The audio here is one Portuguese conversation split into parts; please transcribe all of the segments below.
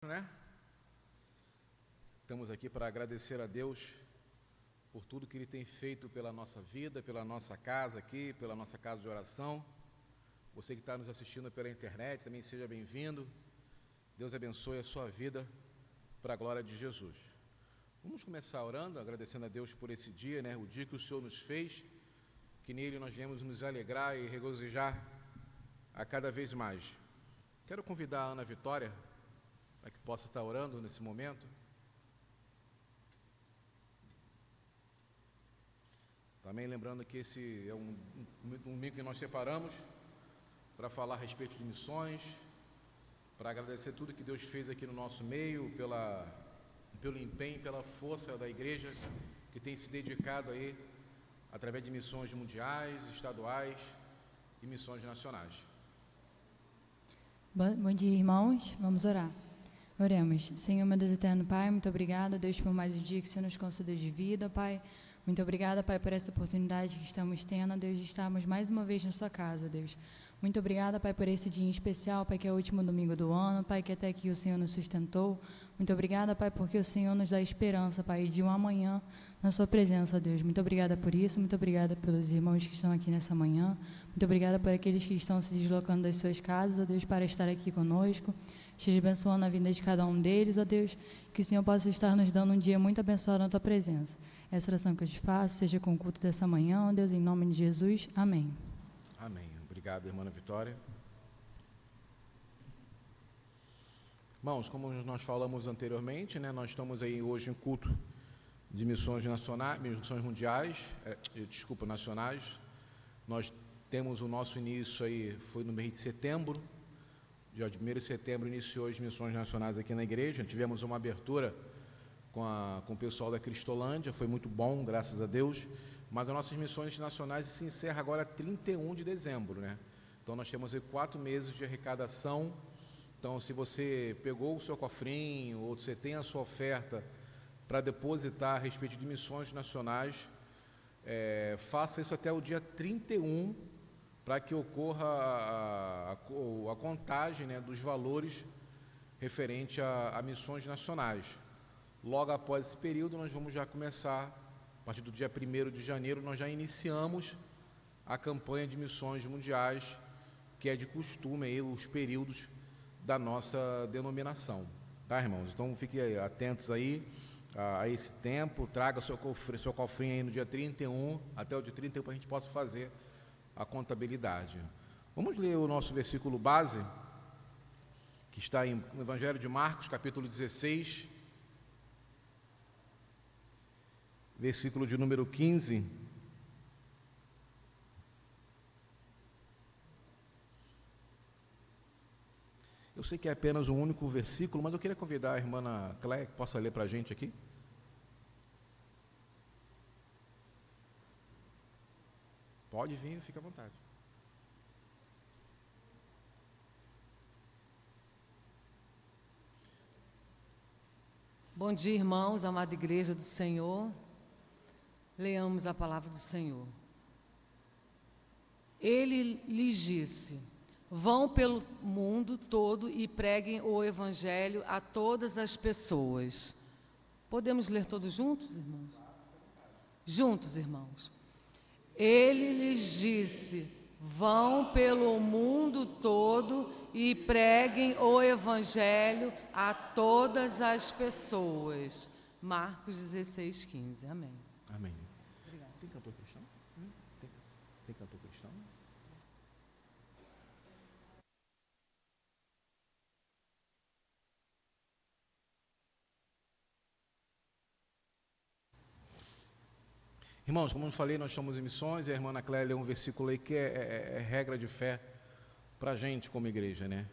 Né? Estamos aqui para agradecer a Deus por tudo que Ele tem feito pela nossa vida, pela nossa casa aqui, pela nossa casa de oração. Você que está nos assistindo pela internet, também seja bem-vindo. Deus abençoe a sua vida para a glória de Jesus. Vamos começar orando, agradecendo a Deus por esse dia, né? O dia que o Senhor nos fez, que nele nós viemos nos alegrar e regozijar a cada vez mais. Quero convidar a Ana Vitória para que possa estar orando nesse momento. Também lembrando que esse é um domingo que nós separamos para falar a respeito de missões, para agradecer tudo que Deus fez aqui no nosso meio, pelo empenho, pela força da igreja que tem se dedicado aí através de missões mundiais, estaduais e missões nacionais. Bom dia, irmãos. Vamos orar. Oremos. Senhor, meu Deus eterno Pai, muito obrigada, Deus, por mais um dia que o Senhor nos concedeu de vida, Pai. Muito obrigada, Pai, por essa oportunidade que estamos tendo, Deus, de estarmos mais uma vez na sua casa, Deus. Muito obrigada, Pai, por esse dia em especial, Pai, que é o último domingo do ano, Pai, que até aqui o Senhor nos sustentou. Muito obrigada, Pai, porque o Senhor nos dá esperança, Pai, de um amanhã na sua presença, Deus. Muito obrigada por isso, muito obrigada pelos irmãos que estão aqui nessa manhã. Muito obrigada por aqueles que estão se deslocando das suas casas, ó Deus, para estar aqui conosco. Esteja abençoando a vida de cada um deles, ó Deus, que o Senhor possa estar nos dando um dia muito abençoado na tua presença. Essa oração que eu te faço, seja com o culto dessa manhã, ó Deus, em nome de Jesus. Amém. Amém. Obrigado, irmã Vitória. Irmãos, como nós falamos anteriormente, né, nós estamos aí hoje em culto de missões nacionais, missões mundiais, nacionais. Nós temos o nosso início aí, foi no mês de setembro. Dia 1º de setembro iniciou as missões nacionais aqui na igreja. Tivemos uma abertura com o pessoal da Cristolândia, foi muito bom, graças a Deus. Mas as nossas missões nacionais se encerram agora 31 de dezembro, né? Então nós temos aí 4 meses de arrecadação. Então, se você pegou o seu cofrinho ou você tem a sua oferta para depositar a respeito de missões nacionais, faça isso até o dia 31, para que ocorra a contagem, né, dos valores referente a missões nacionais. Logo após esse período, nós vamos já começar, a partir do dia 1º de janeiro, nós já iniciamos a campanha de missões mundiais, que é de costume aí, os períodos da nossa denominação. Tá, irmãos? Então, fiquem atentos aí a esse tempo, traga seu cofrinho aí no dia 31, até o dia 31, para a gente possa fazer a contabilidade. Vamos ler o nosso versículo base, que está no Evangelho de Marcos, capítulo 16, versículo de número 15. Eu sei que é apenas um único versículo, mas eu queria convidar a irmã Cléia, que possa ler para a gente aqui. Pode vir, fica à vontade. Bom dia, irmãos, amada igreja do Senhor. Leamos a palavra do Senhor. Ele lhes disse: vão pelo mundo todo e preguem o evangelho a todas as pessoas. Podemos ler todos juntos, irmãos? Juntos, irmãos. Ele lhes disse: vão pelo mundo todo e preguem o evangelho a todas as pessoas. Marcos 16, 15. Amém. Amém. Obrigado. Tem cantor cristão? Tem cantor cristão? Irmãos, como eu falei, nós estamos em missões, e a irmã Ana Cléia leu um versículo aí que é regra de fé para a gente como igreja, né?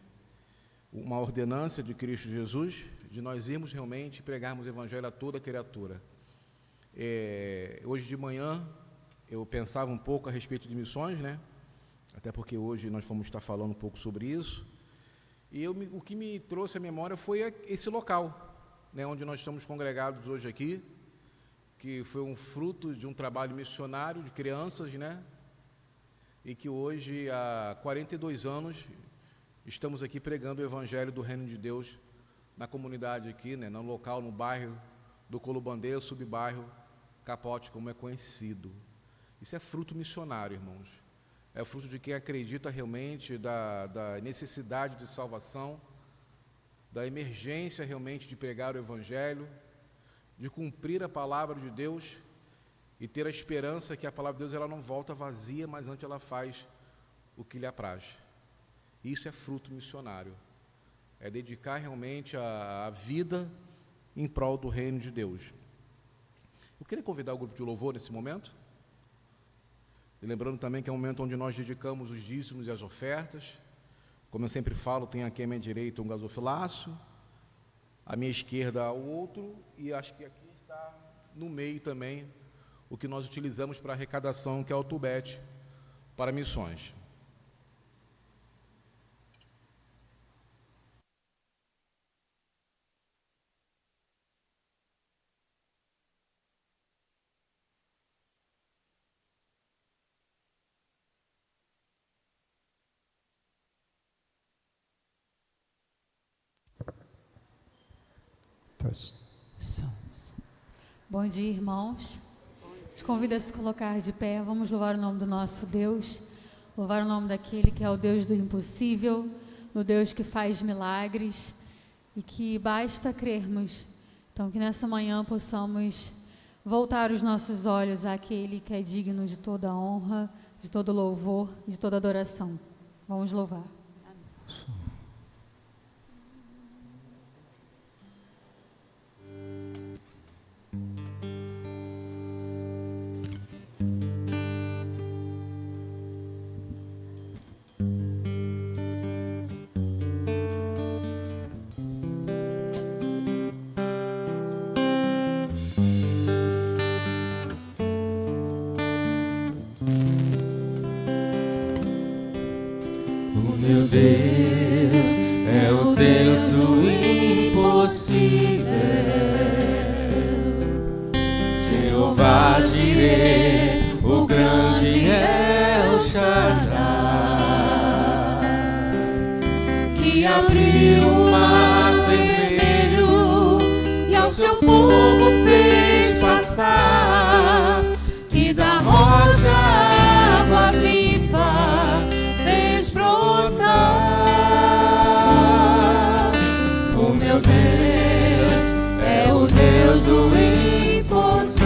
Uma ordenança de Cristo Jesus, de nós irmos realmente pregarmos o evangelho a toda criatura. Hoje de manhã, eu pensava um pouco a respeito de missões, né? Até porque hoje nós vamos estar falando um pouco sobre isso. E o que me trouxe à memória foi esse local, né, onde nós estamos congregados hoje aqui, que foi um fruto de um trabalho missionário de crianças, né? E que hoje, há 42 anos, estamos aqui pregando o Evangelho do Reino de Deus na comunidade aqui, né, no local, no bairro do Colubandeiro, subbairro Capote, como é conhecido. Isso é fruto missionário, irmãos. É fruto de quem acredita realmente da necessidade de salvação, da emergência realmente de pregar o Evangelho, de cumprir a palavra de Deus e ter a esperança que a palavra de Deus ela não volta vazia, mas antes ela faz o que lhe apraz. Isso é fruto missionário. É dedicar realmente a vida em prol do reino de Deus. Eu queria convidar o grupo de louvor nesse momento. E lembrando também que é um momento onde nós dedicamos os dízimos e as ofertas. Como eu sempre falo, tem aqui à minha direita um gasofilaço, à minha esquerda o outro, e acho que aqui está no meio também o que nós utilizamos para arrecadação, que é o tubete para missões. Bom dia, irmãos. Te convido a se colocar de pé. Vamos louvar o nome do nosso Deus, louvar o nome daquele que é o Deus do impossível, o Deus que faz milagres e que basta crermos. Então, que nessa manhã possamos voltar os nossos olhos àquele que é digno de toda honra, de todo louvor, de toda adoração. Vamos louvar. Meu Deus é o Deus do impossível, Jeová Jireh, o grande El Shaddai, que abriu o mar vermelho e ao seu povo fez passar, que da rocha água viva fez brotar. O meu Deus é o Deus do impossível,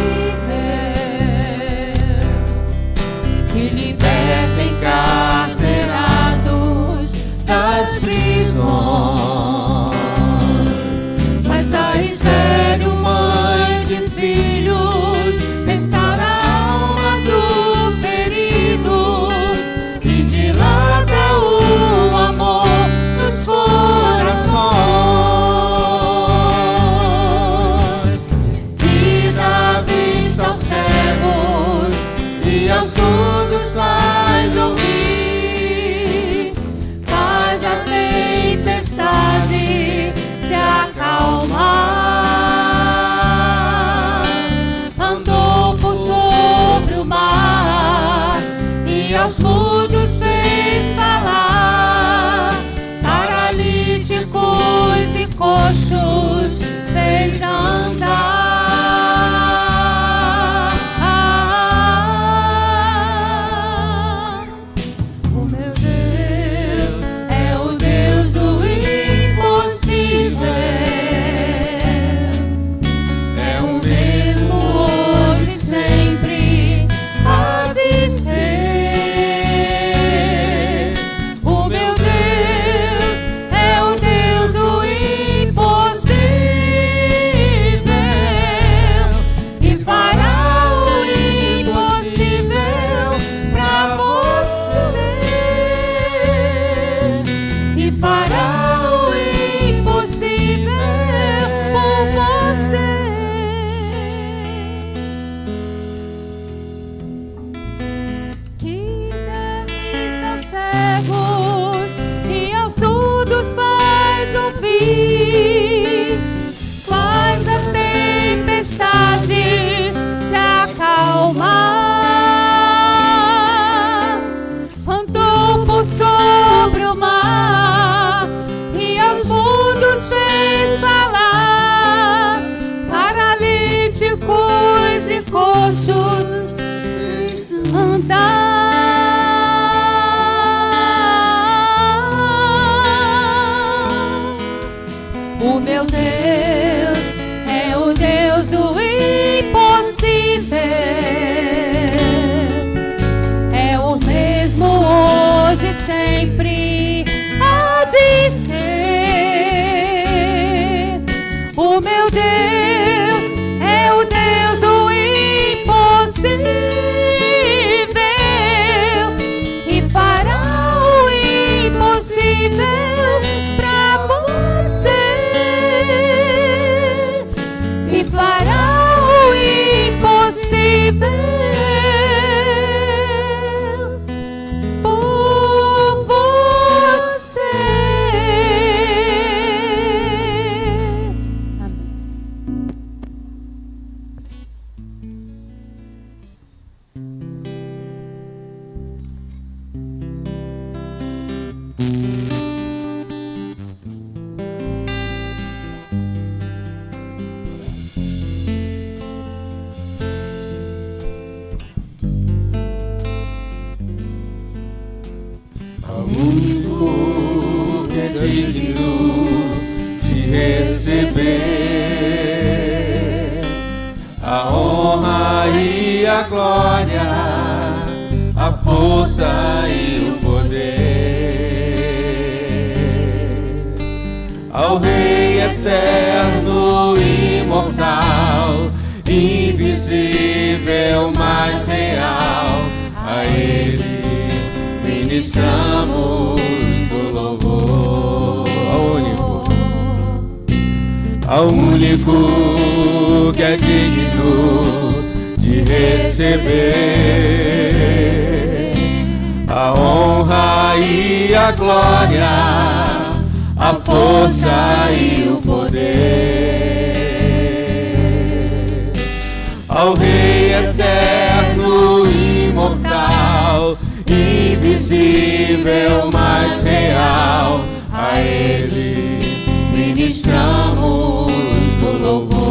que liberta encarcerados das prisões, mas da estéril mãe de filhos restaura a alma do ferido, que dilata o amor dos corações, que dá vista aos cegos e aos surdos faz ouvir, faz a tempestade se acalmar, andou por sobre o mar e aos surdos fez falar, paralíticos e coxos fez andar. O meu Deus é o Deus do impossível, é o mesmo hoje e sempre, há de ser. O meu Deus é o Deus do impossível. É o mesmo hoje e sempre há de ser. O meu Deus é o Deus do impossível e fará o impossível pra você. E fará o impossível por você. Amém. Ao único que é digno de receber a honra e a glória, a força e o poder, ao Rei eterno, imortal, invisível, mas real, a Ele ministramos o louvor. Ao único que é digno de receber a honra e a glória, a força e o poder, ao Rei eterno, imortal, invisível, mas real, a Ele ministramos o louvor.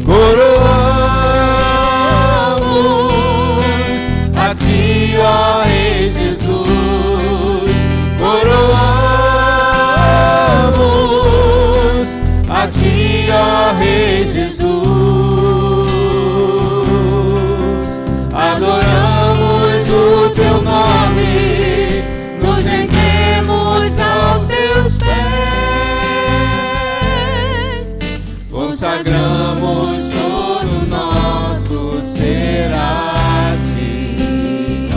Coroamos a Ti, ó Rei Jesus, coroamos a Ti, ó Rei Jesus. Adoramos o Teu nome, nos rendemos aos Teus pés, consagramos todo nosso ser a Ti.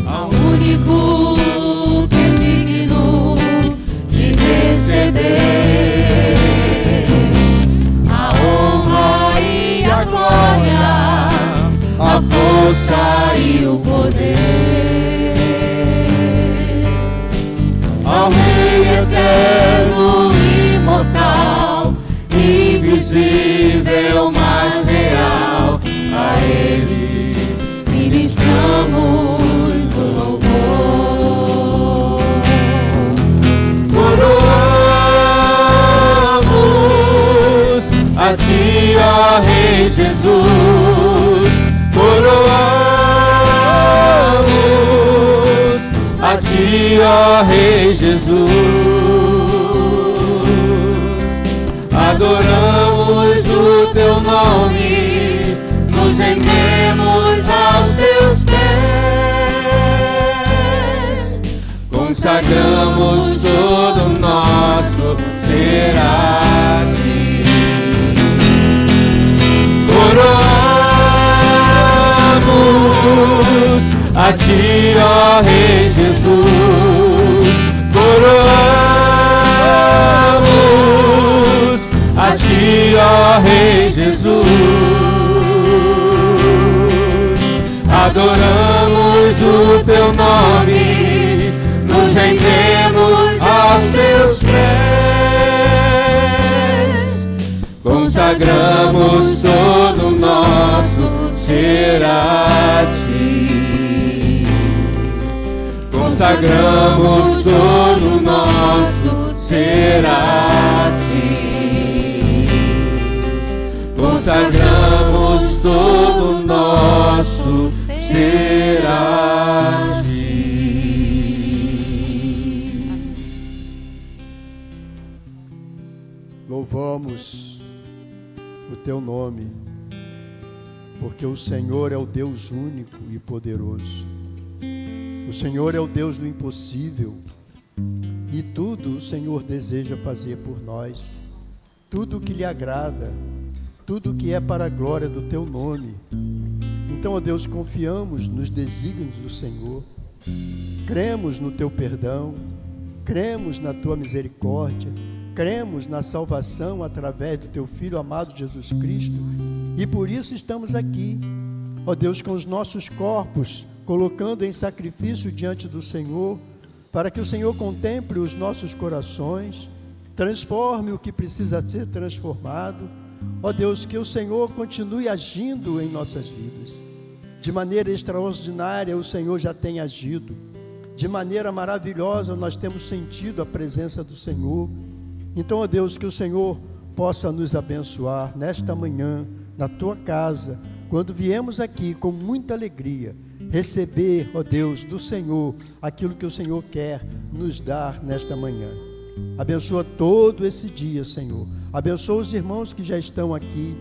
Ao único que é digno de receber a honra e a glória, a força e o poder, ao Rei eterno, imortal, invisível, mas real, a Ele ministramos o louvor. Coroamos a Ti, ó Rei Jesus, coroamos a Ti, ó Rei Jesus. Adoramos o Teu nome, nos rendemos aos Teus pés, consagramos todo o nosso ser a Ti. Coroamos a Ti, ó Rei Jesus, coroamos a Ti, ó Rei Jesus. Adoramos o Teu nome, nos rendemos aos Teus pés, consagramos todo o nosso ser a Ti. Consagramos todo o nosso ser a Ti. Consagramos Deus todo nosso será a ti. Louvamos o teu nome, porque o Senhor é o Deus único e poderoso. O Senhor é o Deus do impossível, e tudo o Senhor deseja fazer por nós, tudo que lhe agrada, tudo que é para a glória do teu nome. Então, ó Deus, confiamos nos desígnios do Senhor, cremos no teu perdão, cremos na tua misericórdia, cremos na salvação através do teu Filho amado Jesus Cristo, e por isso estamos aqui, ó Deus, com os nossos corpos, colocando em sacrifício diante do Senhor, para que o Senhor contemple os nossos corações, transforme o que precisa ser transformado. Ó Deus, que o Senhor continue agindo em nossas vidas. De maneira extraordinária o Senhor já tem agido. De maneira maravilhosa nós temos sentido a presença do Senhor. Então, ó Deus, que o Senhor possa nos abençoar nesta manhã, na tua casa, quando viemos aqui com muita alegria, receber, ó Deus, do Senhor, aquilo que o Senhor quer nos dar nesta manhã. Abençoa todo esse dia, Senhor. Abençoa os irmãos que já estão aqui.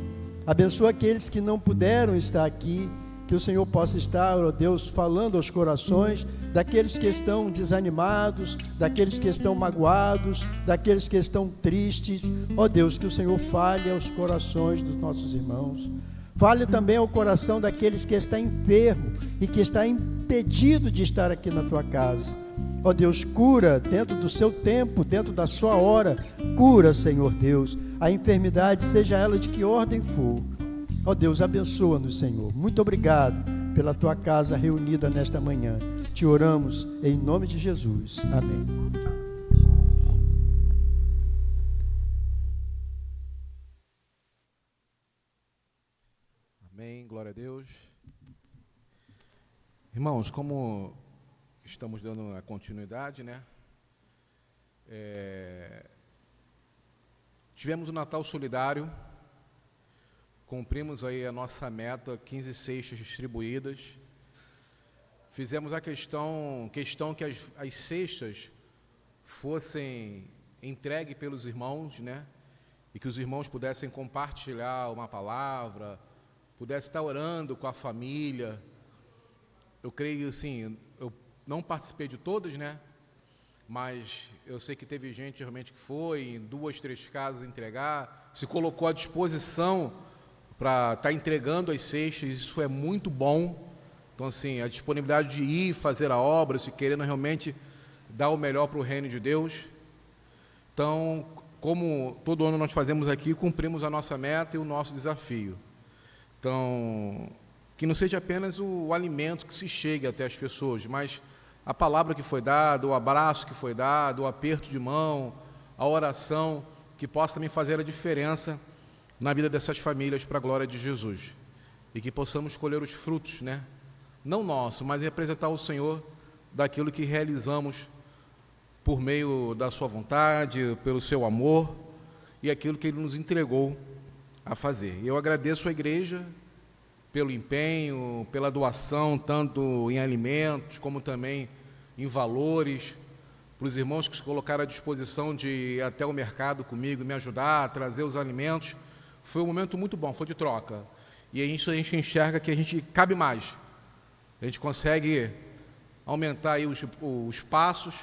Abençoa aqueles que não puderam estar aqui. Que o Senhor possa estar, ó Deus, falando aos corações daqueles que estão desanimados, daqueles que estão magoados, daqueles que estão tristes. Ó Deus, que o Senhor fale aos corações dos nossos irmãos. Fale também ao coração daqueles que está enfermo e que está impedido de estar aqui na tua casa. Ó Deus, cura dentro do seu tempo, dentro da sua hora. Cura, Senhor Deus, a enfermidade, seja ela de que ordem for. Ó Deus, abençoa-nos, Senhor. Muito obrigado pela tua casa reunida nesta manhã. Te oramos em nome de Jesus. Amém. Amém, glória a Deus. Irmãos, como estamos dando a continuidade, né? Tivemos o Natal Solidário, cumprimos aí a nossa meta, 15 cestas distribuídas. Fizemos a questão que as cestas fossem entregues pelos irmãos, né? E que os irmãos pudessem compartilhar uma palavra, pudessem estar orando com a família. Eu creio, assim, eu não participei de todas, né? Mas eu sei que teve gente realmente que foi em 2, 3 casas entregar, se colocou à disposição para estar entregando as cestas. Isso é muito bom. Então, assim, a disponibilidade de ir fazer a obra, se querendo realmente dar o melhor para o reino de Deus. Então, como todo ano nós fazemos aqui, cumprimos a nossa meta e o nosso desafio. Então, que não seja apenas o alimento que se chegue até as pessoas, mas a palavra que foi dada, o abraço que foi dado, o aperto de mão, a oração, que possa também fazer a diferença na vida dessas famílias para a glória de Jesus. E que possamos colher os frutos, né? Não nosso, mas representar o Senhor daquilo que realizamos por meio da sua vontade, pelo seu amor e aquilo que Ele nos entregou a fazer. E eu agradeço à igreja pelo empenho, pela doação, tanto em alimentos como também em valores, para os irmãos que se colocaram à disposição de ir até o mercado comigo, me ajudar a trazer os alimentos. Foi um momento muito bom, foi de troca. E a gente enxerga que a gente cabe mais. A gente consegue aumentar aí os passos,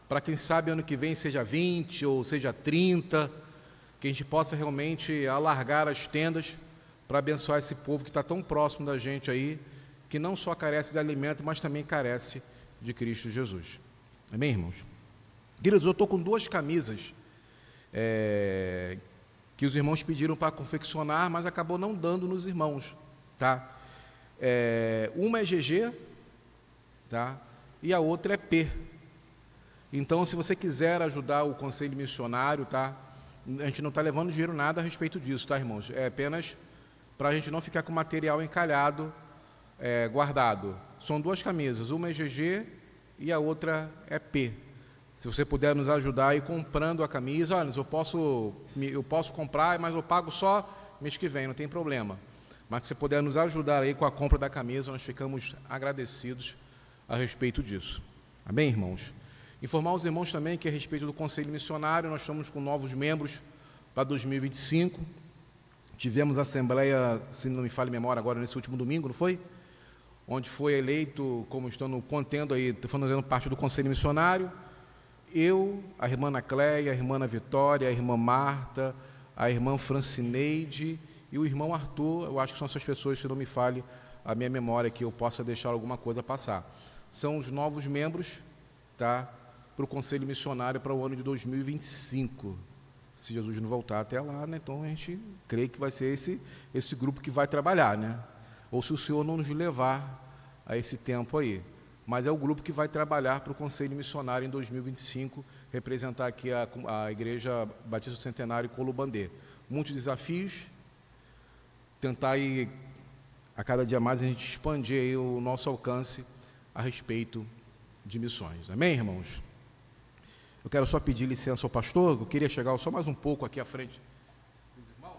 para quem sabe ano que vem seja 20 ou seja 30, que a gente possa realmente alargar as tendas para abençoar esse povo que está tão próximo da gente aí, que não só carece de alimento, mas também carece de Cristo Jesus. Amém, irmãos? Queridos, eu estou com 2 camisas que os irmãos pediram para confeccionar, mas acabou não dando nos irmãos, tá? Uma é GG, tá? E a outra é P. Então, se você quiser ajudar o Conselho Missionário, tá? A gente não está levando dinheiro nada a respeito disso, tá, irmãos? É apenas para a gente não ficar com material encalhado, guardado. São 2 camisas, uma é GG e a outra é P. Se você puder nos ajudar aí comprando a camisa, olha, eu posso comprar, mas eu pago só mês que vem, não tem problema. mas que você puder nos ajudar aí com a compra da camisa, nós ficamos agradecidos a respeito disso. Amém, irmãos? Informar os irmãos também que a respeito do Conselho Missionário, nós estamos com novos membros para 2025. Tivemos a assembleia, se não me falha a memória, agora nesse último domingo, não foi? Onde foi eleito, como estando contendo aí, fazendo parte do Conselho Missionário, eu, a irmã Ana Cléia, a irmã Ana Vitória, a irmã Marta, a irmã Francineide e o irmão Arthur. Eu acho que são essas pessoas, se não me falhe a minha memória, que eu possa deixar alguma coisa passar. São os novos membros, tá, para o Conselho Missionário para o ano de 2025. Se Jesus não voltar até lá, né, então a gente crê que vai ser esse grupo que vai trabalhar, né? Ou se o Senhor não nos levar a esse tempo aí. Mas é o grupo que vai trabalhar para o Conselho Missionário em 2025, representar aqui a Igreja Batista do Centenário Colubandê. Muitos desafios, tentar aí, a cada dia mais a gente expandir aí o nosso alcance a respeito de missões. Amém, irmãos? Eu quero só pedir licença ao pastor, eu queria chegar só mais um pouco aqui à frente dos irmãos.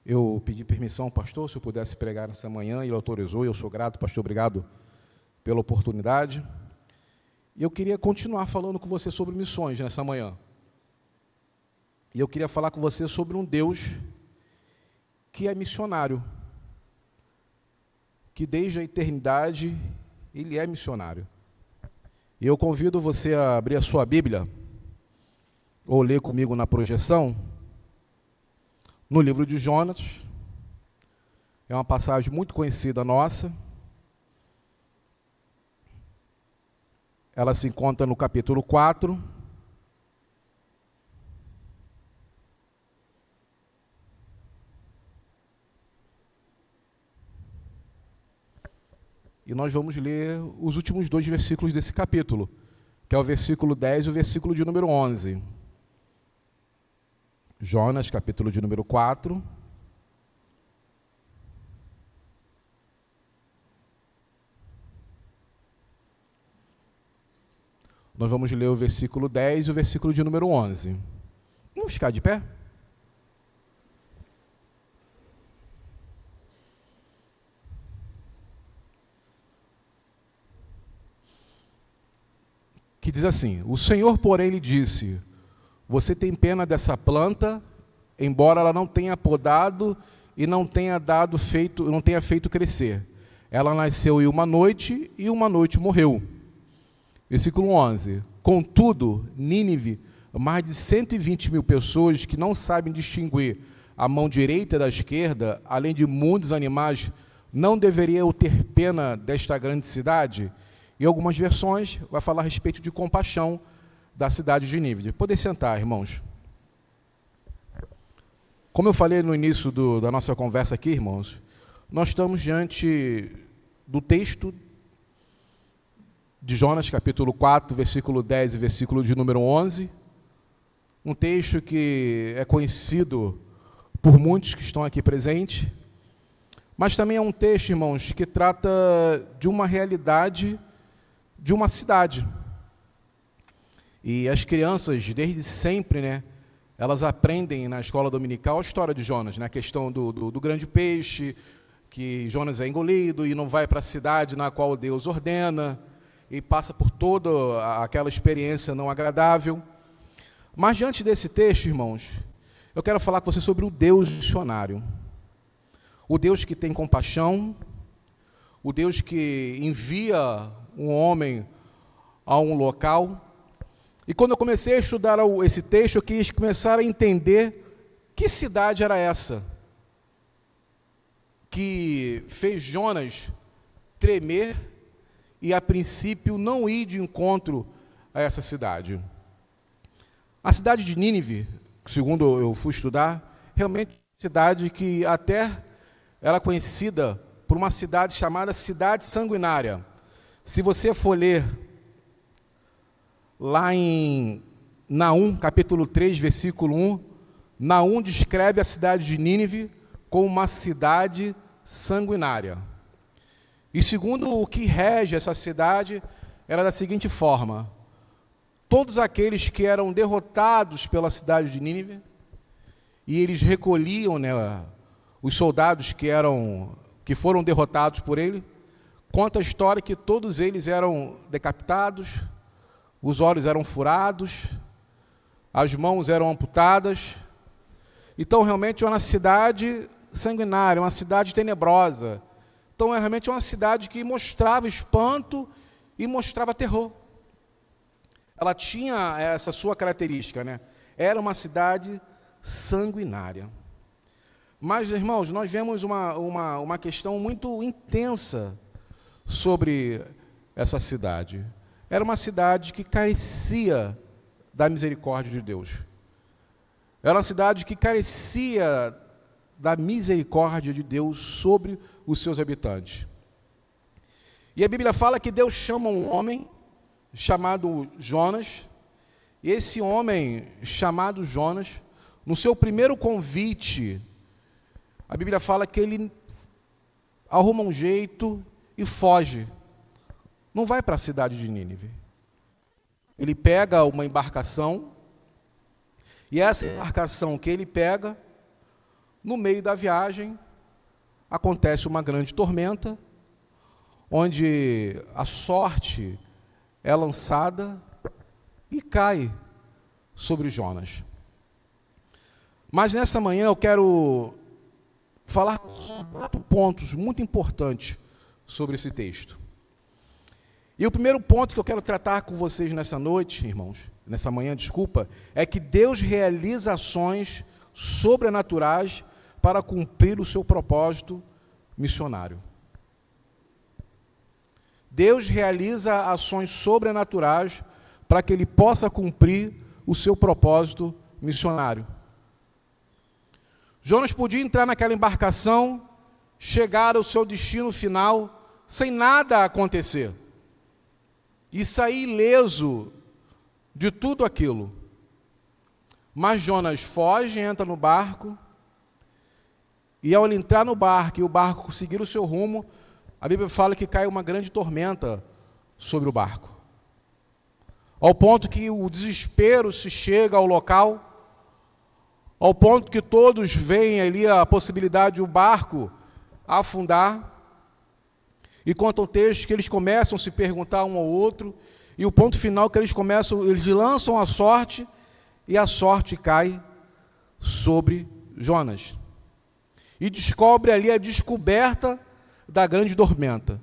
Eu pedi permissão ao pastor, se eu pudesse pregar nessa manhã, e ele autorizou, e eu sou grato, pastor, obrigado pela oportunidade. E eu queria continuar falando com você sobre missões nessa manhã. E eu queria falar com você sobre um Deus que é missionário, que desde a eternidade Ele é missionário. E eu convido você a abrir a sua Bíblia, ou ler comigo na projeção, no livro de Jonas. É uma passagem muito conhecida nossa. Ela se encontra no capítulo 4. E nós vamos ler os últimos 2 versículos desse capítulo, que é o versículo 10 e o versículo de número 11. Jonas, capítulo de número 4. Nós vamos ler o versículo 10 e o versículo de número 11. Vamos ficar de pé? Que diz assim: o Senhor, porém, lhe disse: você tem pena dessa planta, embora ela não tenha podado e não tenha feito crescer. Ela nasceu em uma noite e uma noite morreu. Versículo 11. Contudo, Nínive, mais de 120 mil pessoas que não sabem distinguir a mão direita da esquerda, além de muitos animais, não deveriam ter pena desta grande cidade? Em algumas versões, vai falar a respeito de compaixão da cidade de Nínive. Podem sentar, irmãos. Como eu falei no início da nossa conversa aqui, irmãos, nós estamos diante do texto de Jonas, capítulo 4, versículo 10 e versículo de número 11, um texto que é conhecido por muitos que estão aqui presentes, mas também é um texto, irmãos, que trata de uma realidade de uma cidade. E as crianças, desde sempre, né, elas aprendem na escola dominical a história de Jonas, né, a questão do grande peixe, que Jonas é engolido e não vai para a cidade na qual Deus ordena, e passa por toda aquela experiência não agradável. Mas diante desse texto, irmãos, eu quero falar com você sobre o Deus missionário. O Deus que tem compaixão, o Deus que envia um homem a um local. E quando eu comecei a estudar esse texto, eu quis começar a entender que cidade era essa que fez Jonas tremer e, a princípio, não ir de encontro a essa cidade. A cidade de Nínive, segundo eu fui estudar, realmente é uma cidade que até era conhecida por uma cidade chamada Cidade Sanguinária. Se você for ler lá em Naum, capítulo 3, versículo 1, Naum descreve a cidade de Nínive como uma cidade sanguinária. E segundo o que rege essa cidade, era da seguinte forma: todos aqueles que eram derrotados pela cidade de Nínive, e eles recolhiam, né, os soldados que foram derrotados por ele, conta a história que todos eles eram decapitados, os olhos eram furados, as mãos eram amputadas. Então, realmente, é uma cidade sanguinária, uma cidade tenebrosa. Então, é realmente uma cidade que mostrava espanto e mostrava terror. Ela tinha essa sua característica, né? Era uma cidade sanguinária. Mas, irmãos, nós vemos uma questão muito intensa sobre essa cidade. Era uma cidade que carecia da misericórdia de Deus. Era uma cidade que carecia da misericórdia de Deus sobre os seus habitantes. E a Bíblia fala que Deus chama um homem chamado Jonas, e esse homem chamado Jonas, no seu primeiro convite, a Bíblia fala que ele arruma um jeito e foge. Não vai para a cidade de Nínive. Ele pega uma embarcação, e essa embarcação que ele pega, no meio da viagem, acontece uma grande tormenta, onde a sorte é lançada e cai sobre Jonas. Mas nessa manhã eu quero falar 4 pontos muito importantes sobre esse texto. E o primeiro ponto que eu quero tratar com vocês nessa noite, irmãos, nessa manhã, desculpa, é que Deus realiza ações sobrenaturais para cumprir o seu propósito missionário. Deus realiza ações sobrenaturais para que ele possa cumprir o seu propósito missionário. Jonas podia entrar naquela embarcação, chegar ao seu destino final, sem nada acontecer, e sair ileso de tudo aquilo. Mas Jonas foge, entra no barco, e ao ele entrar no barco e o barco seguir o seu rumo, a Bíblia fala que cai uma grande tormenta sobre o barco. Ao ponto que o desespero se chega ao local, ao ponto que todos veem ali a possibilidade de o barco afundar, e conta o texto que eles começam a se perguntar um ao outro, e o ponto final que eles lançam a sorte, e a sorte cai sobre Jonas. E descobre ali a descoberta da grande tormenta.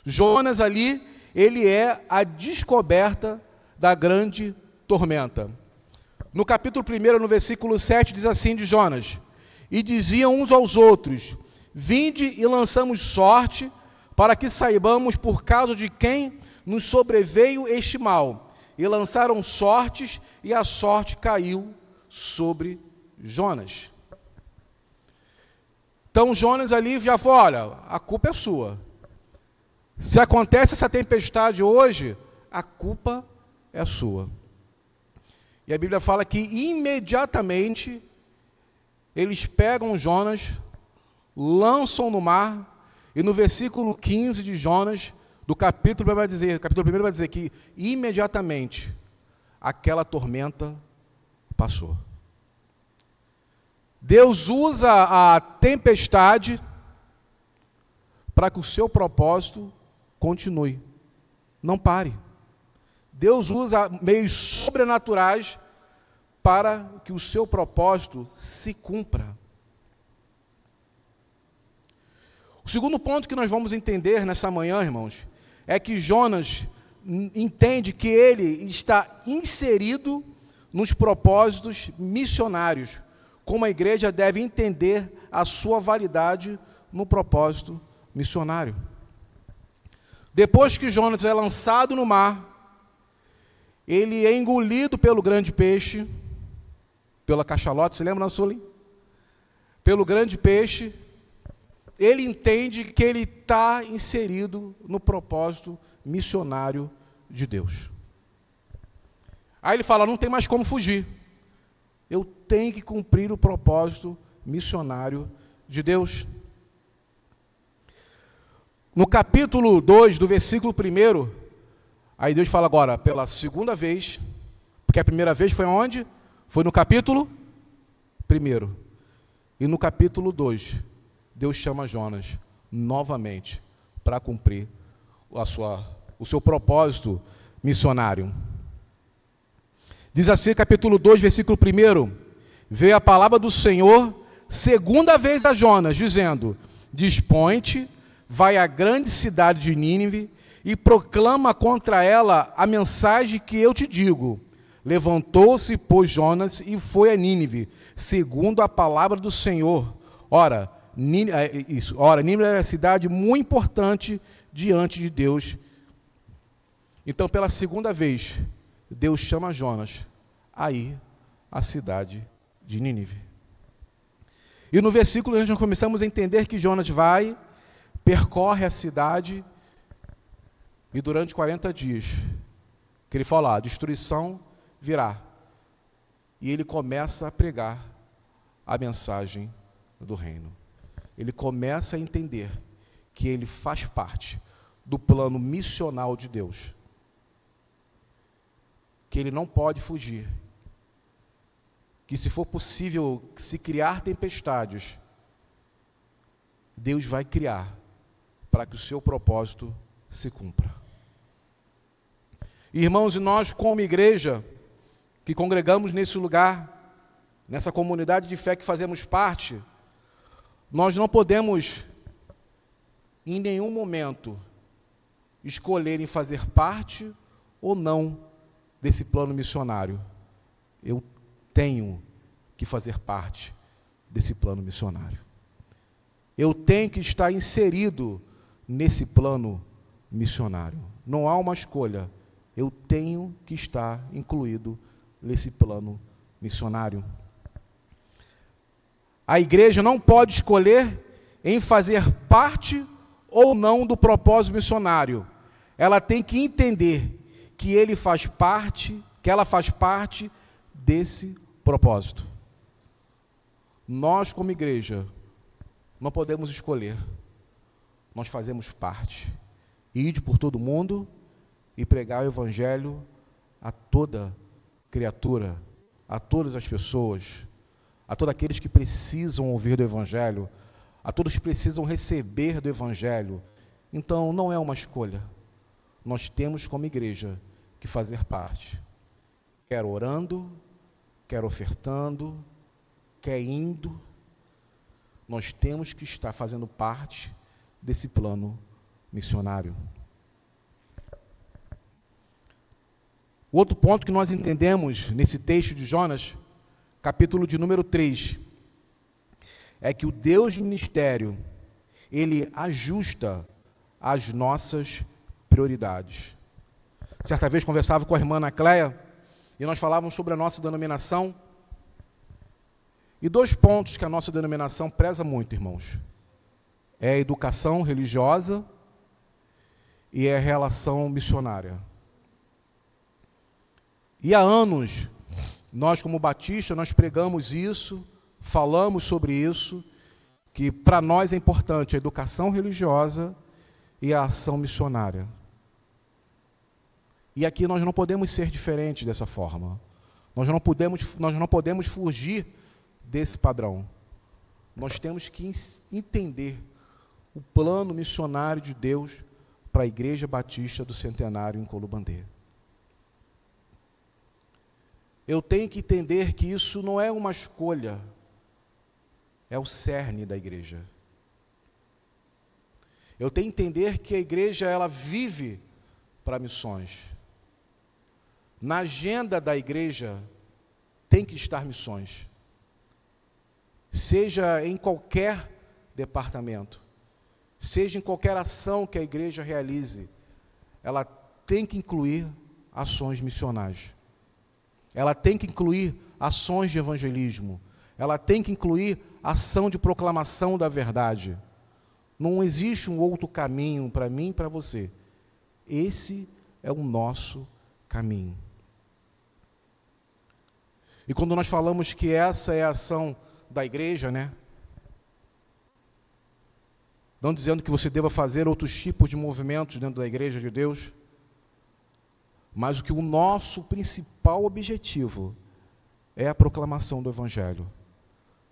Jonas ali, ele é a descoberta da grande tormenta. No capítulo 1, no versículo 7, diz assim de Jonas: e diziam uns aos outros: vinde e lançamos sorte, para que saibamos por causa de quem nos sobreveio este mal. E lançaram sortes, e a sorte caiu sobre Jonas. Então Jonas ali já falou: olha, a culpa é sua. Se acontece essa tempestade hoje, a culpa é sua. E a Bíblia fala que imediatamente eles pegam Jonas, lançam no mar, e no versículo 15 de Jonas, do capítulo 1 vai dizer que imediatamente aquela tormenta passou. Deus usa a tempestade para que o seu propósito continue, não pare. Deus usa meios sobrenaturais para que o seu propósito se cumpra. O segundo ponto que nós vamos entender nessa manhã, irmãos, é que Jonas entende que ele está inserido nos propósitos missionários, como a igreja deve entender a sua validade no propósito missionário. Depois que Jonas é lançado no mar, ele é engolido pelo grande peixe, pela cachalote, se lembra, Sueli? Pelo grande peixe, ele entende que ele está inserido no propósito missionário de Deus. Aí ele fala: não tem mais como fugir. Eu tenho que cumprir o propósito missionário de Deus. No capítulo 2, do versículo 1, aí Deus fala agora, pela segunda vez, porque a primeira vez foi onde? Foi no capítulo 1. E no capítulo 2, Deus chama Jonas novamente para cumprir o seu propósito missionário. Diz assim, capítulo 2, versículo 1, veio a palavra do Senhor segunda vez a Jonas, dizendo, dispõe-te, vai à grande cidade de Nínive e proclama contra ela a mensagem que eu te digo. Levantou-se, pois, Jonas e foi a Nínive, segundo a palavra do Senhor. Ora, Nínive é uma cidade muito importante diante de Deus. Então, pela segunda vez, Deus chama Jonas a ir à cidade de Nínive. E no versículo nós começamos a entender que Jonas vai, percorre a cidade e durante 40 dias, que ele fala, a destruição virá. E ele começa a pregar a mensagem do reino. Ele começa a entender que ele faz parte do plano missional de Deus. Que ele não pode fugir. Que se for possível se criar tempestades, Deus vai criar para que o seu propósito se cumpra. Irmãos, e nós como igreja, que congregamos nesse lugar, nessa comunidade de fé que fazemos parte, nós não podemos, em nenhum momento, escolher em fazer parte ou não desse plano missionário. Eu tenho que fazer parte desse plano missionário. Eu tenho que estar inserido nesse plano missionário. Não há uma escolha. Eu tenho que estar incluído nesse plano missionário. A igreja não pode escolher em fazer parte ou não do propósito missionário. Ela tem que entender que ela faz parte desse propósito. Nós, como igreja, não podemos escolher. Nós fazemos parte. Ide por todo mundo e pregar o evangelho a toda criatura, a todas as pessoas, a todos aqueles que precisam ouvir do evangelho, a todos que precisam receber do evangelho. Então, não é uma escolha. Nós temos, como igreja, que fazer parte. Quer orando, quer ofertando, quer indo, nós temos que estar fazendo parte desse plano missionário. O outro ponto que nós entendemos nesse texto de Jonas, capítulo de número 3, é que o Deus do ministério, ele ajusta as nossas prioridades. Certa vez conversava com a irmã Anacleia, e nós falávamos sobre a nossa denominação, e 2 pontos que a nossa denominação preza muito, irmãos. É a educação religiosa e é a relação missionária. E há anos, nós como Batista, nós pregamos isso, falamos sobre isso, que para nós é importante a educação religiosa e a ação missionária. E aqui nós não podemos ser diferentes dessa forma. Nós não podemos fugir desse padrão. Nós temos que entender o plano missionário de Deus para a Igreja Batista do Centenário em Colubandê. Eu tenho que entender que isso não é uma escolha, é o cerne da igreja. Eu tenho que entender que a igreja, ela vive para missões. Na agenda da igreja tem que estar missões. Seja em qualquer departamento, seja em qualquer ação que a igreja realize, ela tem que incluir ações missionais. Ela tem que incluir ações de evangelismo. Ela tem que incluir ação de proclamação da verdade. Não existe um outro caminho para mim e para você. Esse é o nosso caminho. E quando nós falamos que essa é a ação da igreja, né? não dizendo que você deva fazer outros tipos de movimentos dentro da igreja de Deus, mas o nosso principal objetivo é a proclamação do Evangelho.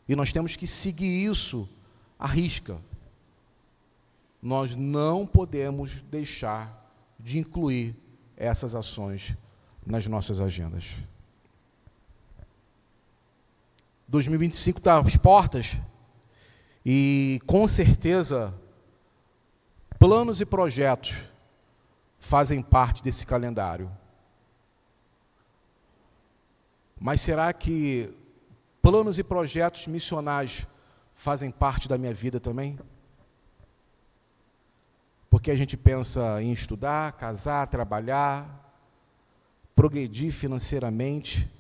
E nós temos que seguir isso à risca. Nós não podemos deixar de incluir essas ações nas nossas agendas. 2025 está às portas e, com certeza, planos e projetos fazem parte desse calendário. Mas será que planos e projetos missionais fazem parte da minha vida também? Porque a gente pensa em estudar, casar, trabalhar, progredir financeiramente.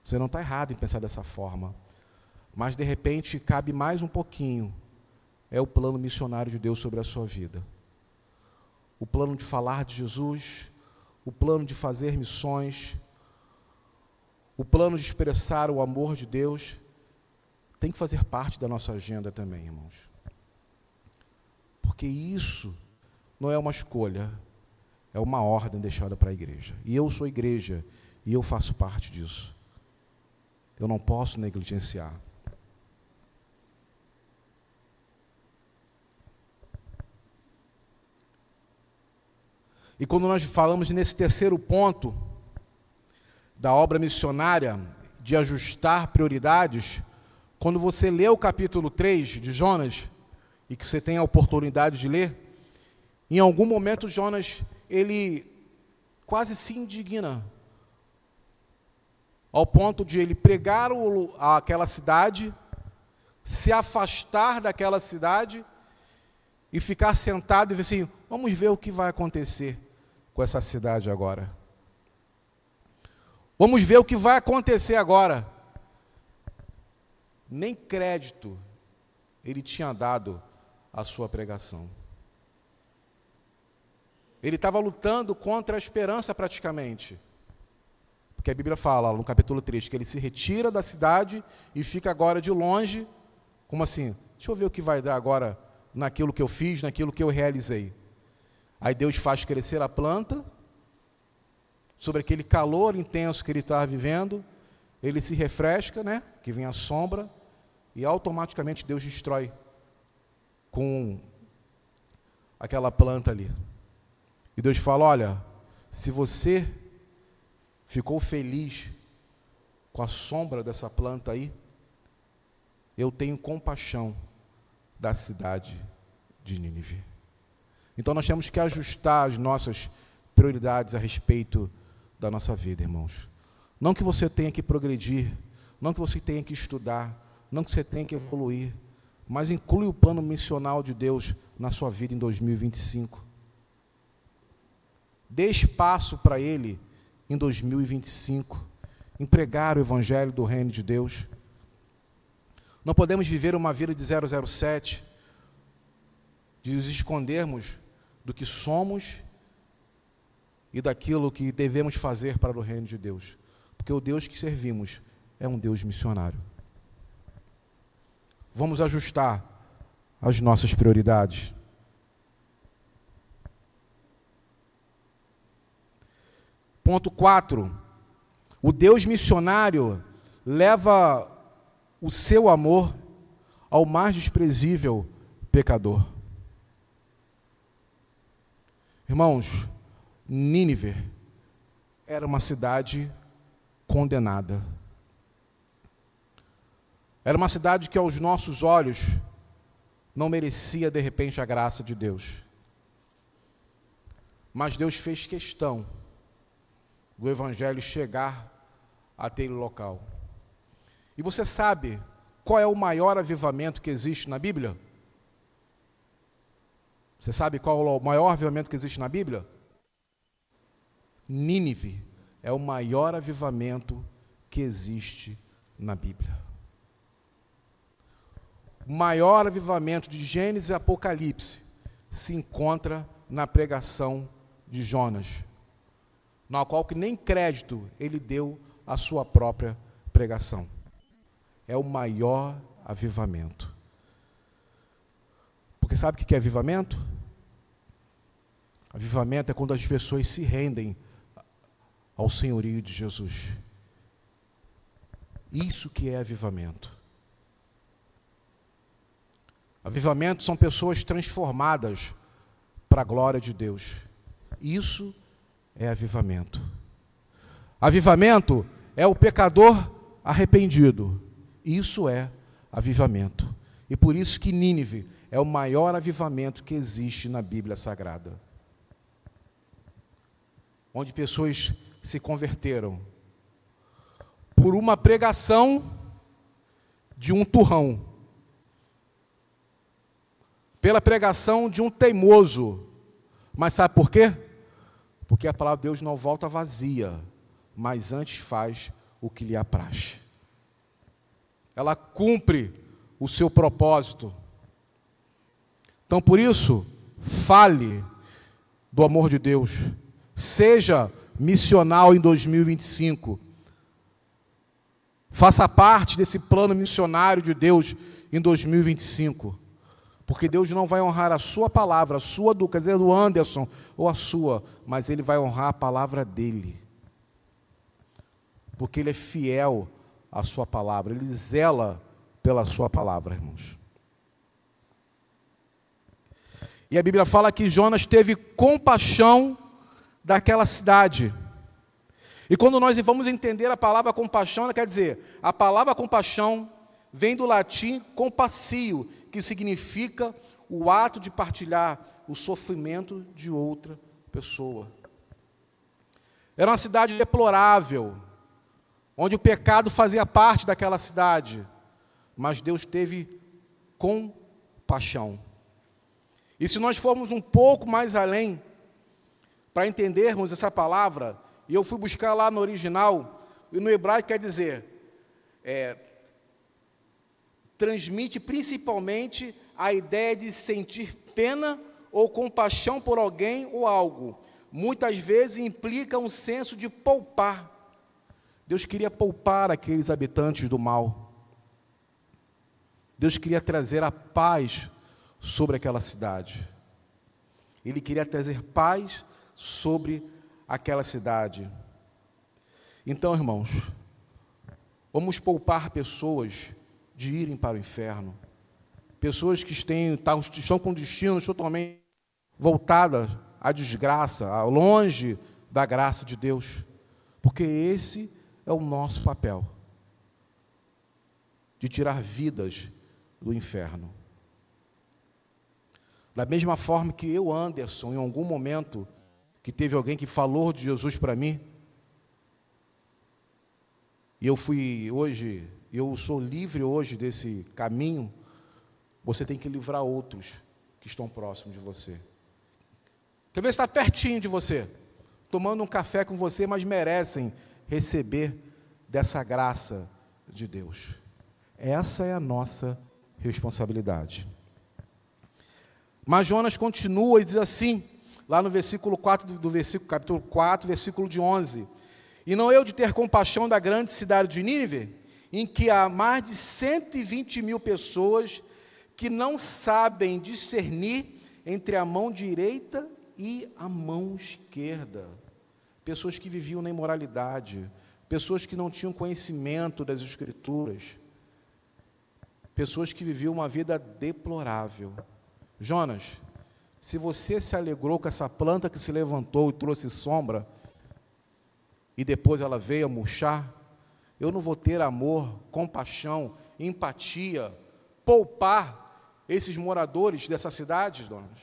Você não está errado em pensar dessa forma. Mas, de repente, cabe mais um pouquinho. É o plano missionário de Deus sobre a sua vida. O plano de falar de Jesus, o plano de fazer missões, o plano de expressar o amor de Deus, tem que fazer parte da nossa agenda também, irmãos. Porque isso não é uma escolha, é uma ordem deixada para a igreja. E eu sou igreja, e eu faço parte disso. Eu não posso negligenciar. E quando nós falamos nesse terceiro ponto da obra missionária, de ajustar prioridades, quando você lê o capítulo 3 de Jonas, e que você tem a oportunidade de ler, em algum momento Jonas, ele quase se indigna, ao ponto de ele pregar aquela cidade, se afastar daquela cidade e ficar sentado e ver assim, vamos ver o que vai acontecer com essa cidade agora. Vamos ver o que vai acontecer agora. Nem crédito ele tinha dado à sua pregação. Ele estava lutando contra a esperança praticamente. Porque a Bíblia fala, no capítulo 3, que ele se retira da cidade e fica agora de longe, como assim? Deixa eu ver o que vai dar agora naquilo que eu fiz, naquilo que eu realizei. Aí Deus faz crescer a planta, sobre aquele calor intenso que ele estava vivendo, ele se refresca, né? Que vem a sombra, e automaticamente Deus destrói com aquela planta ali. E Deus fala, olha, se você ficou feliz com a sombra dessa planta aí, eu tenho compaixão da cidade de Nínive. Então nós temos que ajustar as nossas prioridades a respeito da nossa vida, irmãos. Não que você tenha que progredir, não que você tenha que estudar, não que você tenha que evoluir, mas inclui o plano missional de Deus na sua vida em 2025. Dê espaço para Ele em 2025, em pregar o Evangelho do Reino de Deus. Não podemos viver uma vida de 007, de nos escondermos do que somos e daquilo que devemos fazer para o Reino de Deus. Porque o Deus que servimos é um Deus missionário. Vamos ajustar as nossas prioridades. Ponto 4. O Deus missionário leva o seu amor ao mais desprezível pecador. Irmãos, Nínive era uma cidade condenada. Era uma cidade que aos nossos olhos não merecia de repente a graça de Deus. Mas Deus fez questão do Evangelho chegar até aquele local. E você sabe qual é o maior avivamento que existe na Bíblia? Você sabe qual é o maior avivamento que existe na Bíblia? Nínive é o maior avivamento que existe na Bíblia. O maior avivamento de Gênesis e Apocalipse se encontra na pregação de Jonas, na qual que nem crédito ele deu à sua própria pregação. É o maior avivamento. Porque Porque sabe o que é avivamento? Avivamento é quando as pessoas se rendem ao senhorio de Jesus. Isso que é avivamento. Avivamento são pessoas transformadas para a glória de Deus. Isso é avivamento. Avivamento é o pecador arrependido. Isso é avivamento. E por isso que Nínive é o maior avivamento que existe na Bíblia Sagrada. Onde pessoas se converteram por uma pregação de um turrão, pela pregação de um teimoso. Mas sabe por quê? Porque a palavra de Deus não volta vazia, mas antes faz o que lhe apraz. Ela cumpre o seu propósito. Então, por isso, fale do amor de Deus. Seja missional em 2025. Faça parte desse plano missionário de Deus em 2025. Porque Deus não vai honrar a sua palavra, a sua quer dizer, do Anderson, ou a sua, mas Ele vai honrar a palavra dEle. Porque Ele é fiel à sua palavra, Ele zela pela sua palavra, irmãos. E a Bíblia fala que Jonas teve compaixão daquela cidade. E quando nós vamos entender a palavra compaixão, ela quer dizer, a palavra compaixão vem do latim compassio, que significa o ato de partilhar o sofrimento de outra pessoa. Era uma cidade deplorável, onde o pecado fazia parte daquela cidade, mas Deus teve compaixão. E se nós formos um pouco mais além, para entendermos essa palavra, e eu fui buscar lá no original, e no hebraico quer dizer, transmite principalmente a ideia de sentir pena ou compaixão por alguém ou algo. Muitas vezes implica um senso de poupar. Deus queria poupar aqueles habitantes do mal. Deus queria trazer a paz sobre aquela cidade. Ele queria trazer paz sobre aquela cidade. Então, irmãos, vamos poupar pessoas de irem para o inferno. Pessoas que estão com destinos totalmente voltadas à desgraça, longe da graça de Deus. Porque esse é o nosso papel, de tirar vidas do inferno. Da mesma forma que eu, Anderson, em algum momento, que teve alguém que falou de Jesus para mim, e eu sou livre hoje desse caminho, você tem que livrar outros que estão próximos de você. Talvez está pertinho de você, tomando um café com você, mas merecem receber dessa graça de Deus. Essa é a nossa responsabilidade. Mas Jonas continua e diz assim, lá no versículo 4 capítulo 4, versículo de 11: E não eu de ter compaixão da grande cidade de Nínive, em que há mais de 120 mil pessoas que não sabem discernir entre a mão direita e a mão esquerda. Pessoas que viviam na imoralidade, pessoas que não tinham conhecimento das Escrituras, pessoas que viviam uma vida deplorável. Jonas, se você se alegrou com essa planta que se levantou e trouxe sombra, e depois ela veio a murchar, eu não vou ter amor, compaixão, empatia, poupar esses moradores dessa cidade, Jonas?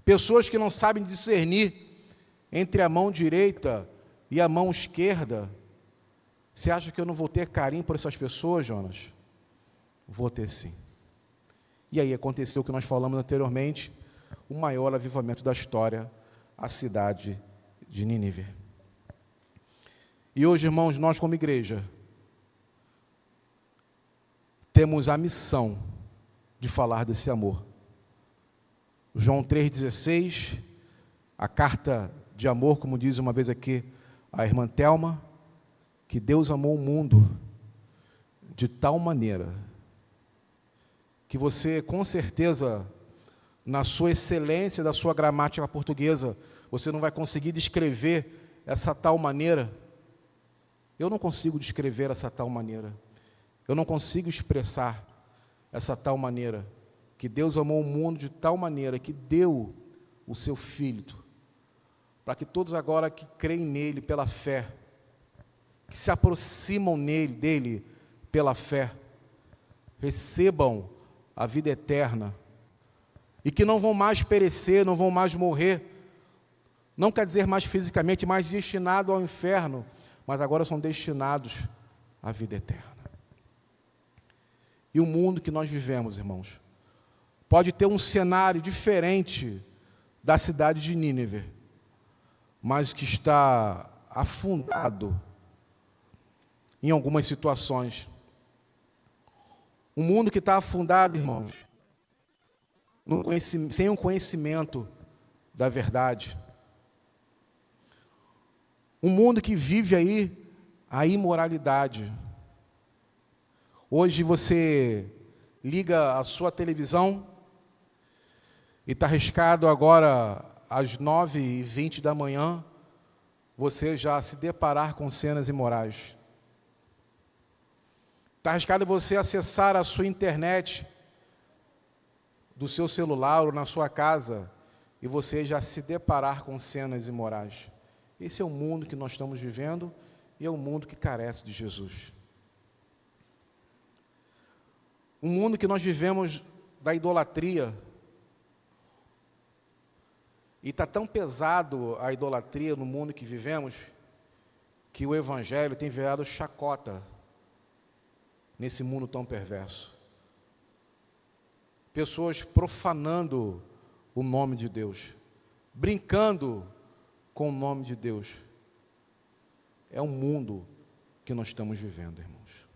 Pessoas que não sabem discernir entre a mão direita e a mão esquerda. Você acha que eu não vou ter carinho por essas pessoas, Jonas? Vou ter sim. E aí aconteceu o que nós falamos anteriormente, o maior avivamento da história, a cidade de Nínive. E hoje, irmãos, nós como igreja, temos a missão de falar desse amor. João 3,16, a carta de amor, como diz uma vez aqui a irmã Thelma, que Deus amou o mundo de tal maneira que você, com certeza, na sua excelência da sua gramática portuguesa, você não vai conseguir descrever essa tal maneira. Eu não consigo descrever essa tal maneira. Eu não consigo expressar essa tal maneira. Que Deus amou o mundo de tal maneira que deu o seu Filho, para que todos agora que creem nele pela fé, que se aproximam dele pela fé, recebam a vida eterna, e que não vão mais perecer, não vão mais morrer, não quer dizer mais fisicamente, mais destinados ao inferno, mas agora são destinados à vida eterna. E o mundo que nós vivemos, irmãos, pode ter um cenário diferente da cidade de Nínive, mas que está afundado em algumas situações. Um mundo que está afundado, irmãos, sem um conhecimento da verdade. Um mundo que vive aí a imoralidade. Hoje você liga a sua televisão e está arriscado agora, às 9h20 da manhã, você já se deparar com cenas imorais. Está arriscado você acessar a sua internet do seu celular ou na sua casa e você já se deparar com cenas imorais. Esse é o mundo que nós estamos vivendo e é um mundo que carece de Jesus. Um mundo que nós vivemos da idolatria. E está tão pesado a idolatria no mundo que vivemos, que o Evangelho tem virado chacota nesse mundo tão perverso. Pessoas profanando o nome de Deus, brincando com o nome de Deus. É o mundo que nós estamos vivendo, irmãos.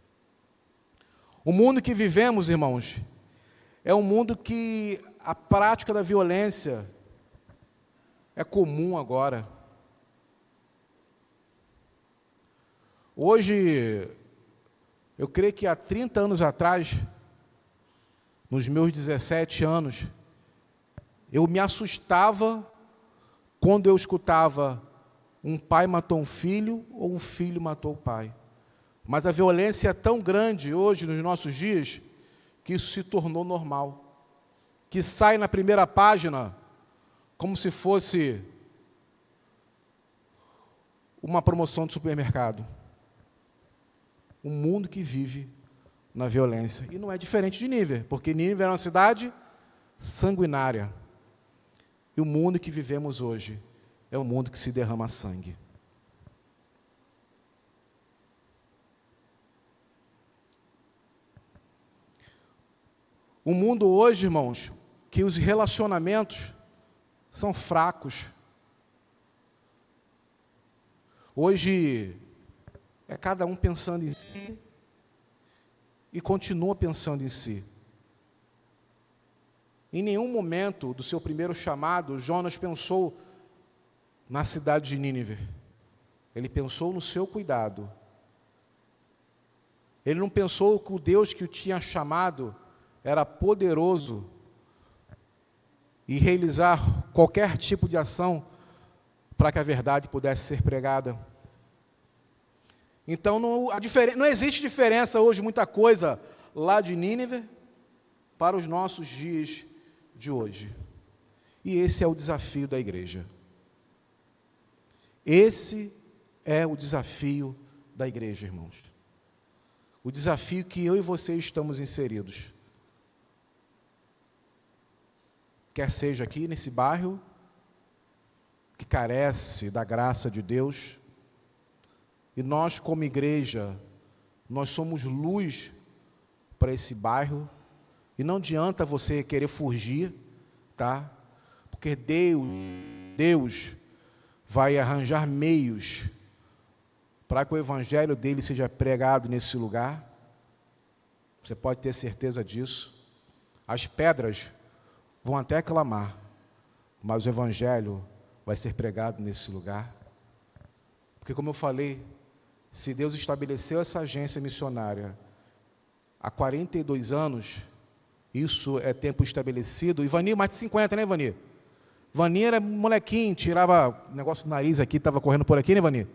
O mundo que vivemos, irmãos, é um mundo que a prática da violência é comum agora. Hoje, eu creio que há 30 anos atrás, nos meus 17 anos, eu me assustava quando eu escutava um pai matou um filho ou um filho matou o pai. Mas a violência é tão grande hoje, nos nossos dias, que isso se tornou normal. Que sai na primeira página como se fosse uma promoção de supermercado. Um mundo que vive na violência. E não é diferente de Nínive, porque Nínive era uma cidade sanguinária. E o mundo que vivemos hoje é um mundo que se derrama sangue. O mundo hoje, irmãos, que os relacionamentos são fracos. Hoje é cada um pensando em si e continua pensando em si. Em nenhum momento do seu primeiro chamado, Jonas pensou na cidade de Nínive. Ele pensou no seu cuidado. Ele não pensou que o Deus que o tinha chamado era poderoso e realizar qualquer tipo de ação para que a verdade pudesse ser pregada. Então não existe diferença hoje, muita coisa lá de Nínive para os nossos dias de hoje. E esse é o desafio da igreja. Esse é o desafio da igreja, irmãos. O desafio que eu e você estamos inseridos. Quer seja aqui nesse bairro, que carece da graça de Deus, e nós como igreja, nós somos luz para esse bairro, e não adianta você querer fugir, tá? Porque Deus vai arranjar meios para que o evangelho dele seja pregado nesse lugar. Você pode ter certeza disso. As pedras vão até clamar, mas o evangelho vai ser pregado nesse lugar. Porque, como eu falei, se Deus estabeleceu essa agência missionária há 42 anos, Isso é tempo estabelecido. E Vani, mais de 50, né, Vani? Vani era molequinho, tirava negócio do nariz aqui, estava correndo por aqui, né, Vani?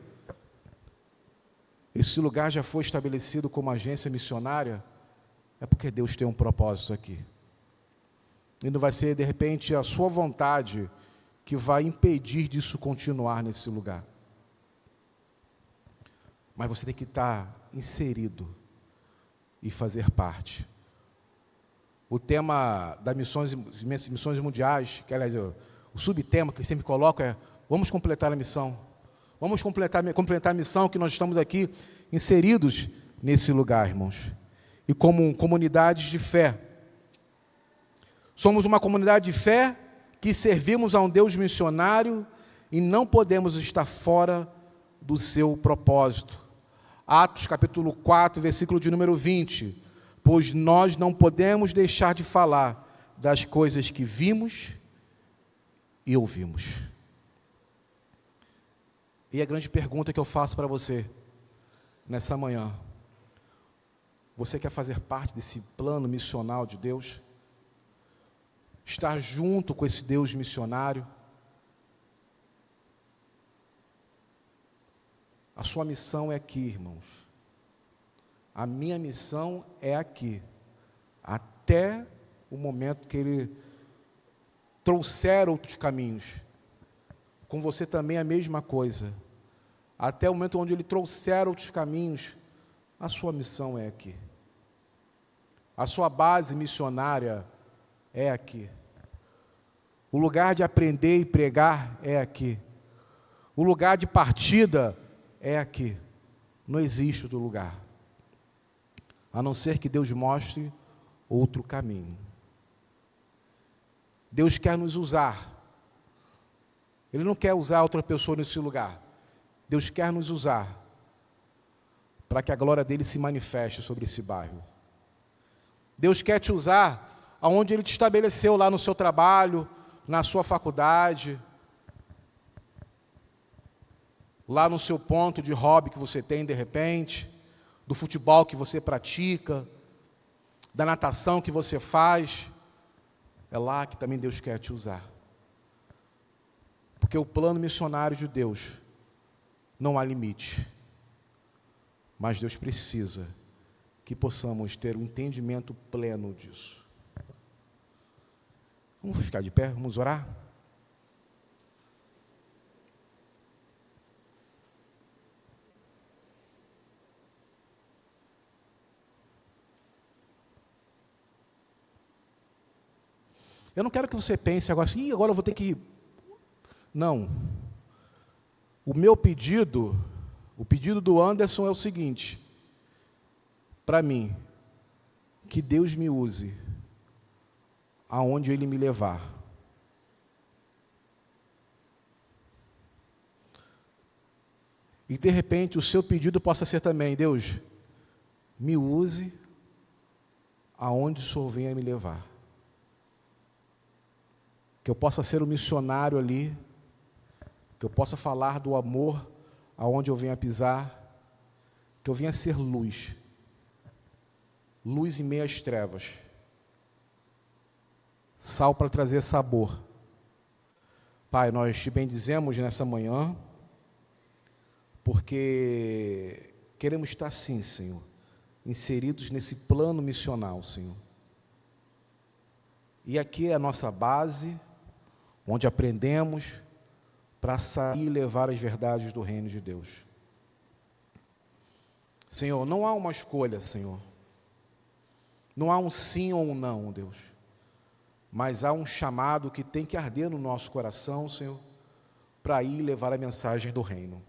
Esse lugar já foi estabelecido como agência missionária, é porque Deus tem um propósito aqui. E não vai ser, de repente, a sua vontade que vai impedir disso continuar nesse lugar. Mas você tem que estar inserido e fazer parte. O tema das missões mundiais, que aliás, o subtema que sempre coloca é: vamos completar a missão. Vamos completar a missão que nós estamos aqui inseridos nesse lugar, irmãos. E como comunidades de fé. Somos uma comunidade de fé que servimos a um Deus missionário e não podemos estar fora do seu propósito. Atos capítulo 4, versículo de número 20. Pois nós não podemos deixar de falar das coisas que vimos e ouvimos. E a grande pergunta que eu faço para você nessa manhã: você quer fazer parte desse plano missional de Deus? Estar junto com esse Deus missionário? A sua missão é aqui, irmãos. A minha missão é aqui. Até o momento que Ele trouxer outros caminhos. Com você também é a mesma coisa. Até o momento onde Ele trouxer outros caminhos, a sua missão é aqui. A sua base missionária é aqui. O lugar de aprender e pregar é aqui. O lugar de partida é aqui. Não existe outro lugar, a não ser que Deus mostre outro caminho. Deus quer nos usar. Ele não quer usar outra pessoa nesse lugar. Deus quer nos usar para que a glória dele se manifeste sobre esse bairro. Deus quer te usar aonde Ele te estabeleceu, lá no seu trabalho, na sua faculdade, lá no seu ponto de hobby que você tem de repente, do futebol que você pratica, da natação que você faz. É lá que também Deus quer te usar. Porque o plano missionário de Deus não há limite. Mas Deus precisa que possamos ter um entendimento pleno disso. Vamos ficar de pé, vamos orar? Eu não quero que você pense agora assim: agora eu vou ter que... Não. O meu pedido, o pedido do Anderson é o seguinte: para mim, que Deus me use aonde Ele me levar. E de repente o seu pedido possa ser também: Deus, me use aonde o Senhor venha me levar. Que eu possa ser um missionário ali, que eu possa falar do amor aonde eu venha pisar, que eu venha ser luz, luz em meio às trevas, sal para trazer sabor. Pai, nós te bendizemos nessa manhã, porque queremos estar sim, Senhor, inseridos nesse plano missional, Senhor. E aqui é a nossa base, onde aprendemos para sair e levar as verdades do reino de Deus. Senhor, não há uma escolha, Senhor. Não há um sim ou um não, Deus. Mas há um chamado que tem que arder no nosso coração, Senhor, para ir levar a mensagem do reino.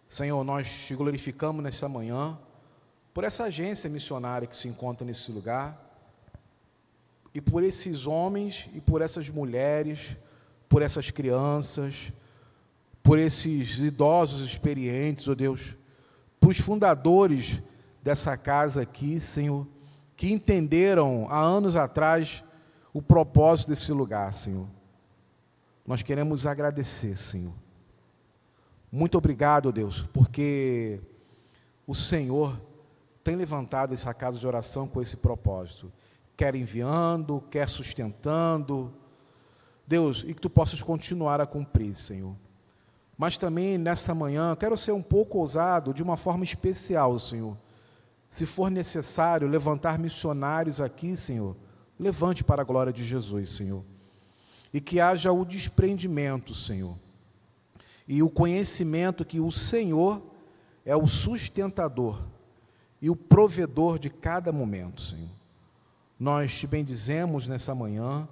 Senhor, nós te glorificamos nessa manhã por essa agência missionária que se encontra nesse lugar, e por esses homens e por essas mulheres, por essas crianças, por esses idosos experientes, ó Deus, por os fundadores dessa casa aqui, Senhor, que entenderam há anos atrás o propósito desse lugar, Senhor. Nós queremos agradecer, Senhor. Muito obrigado, Deus, porque o Senhor tem levantado essa casa de oração com esse propósito. quer enviando, quer sustentando. Deus, e que Tu possas continuar a cumprir, Senhor. Mas também, nessa manhã, quero ser um pouco ousado, de uma forma especial, Senhor. Se for necessário levantar missionários aqui, Senhor, levante para a glória de Jesus, Senhor. E que haja o desprendimento, Senhor. E o conhecimento que o Senhor é o sustentador e o provedor de cada momento, Senhor. Nós te bendizemos nessa manhã,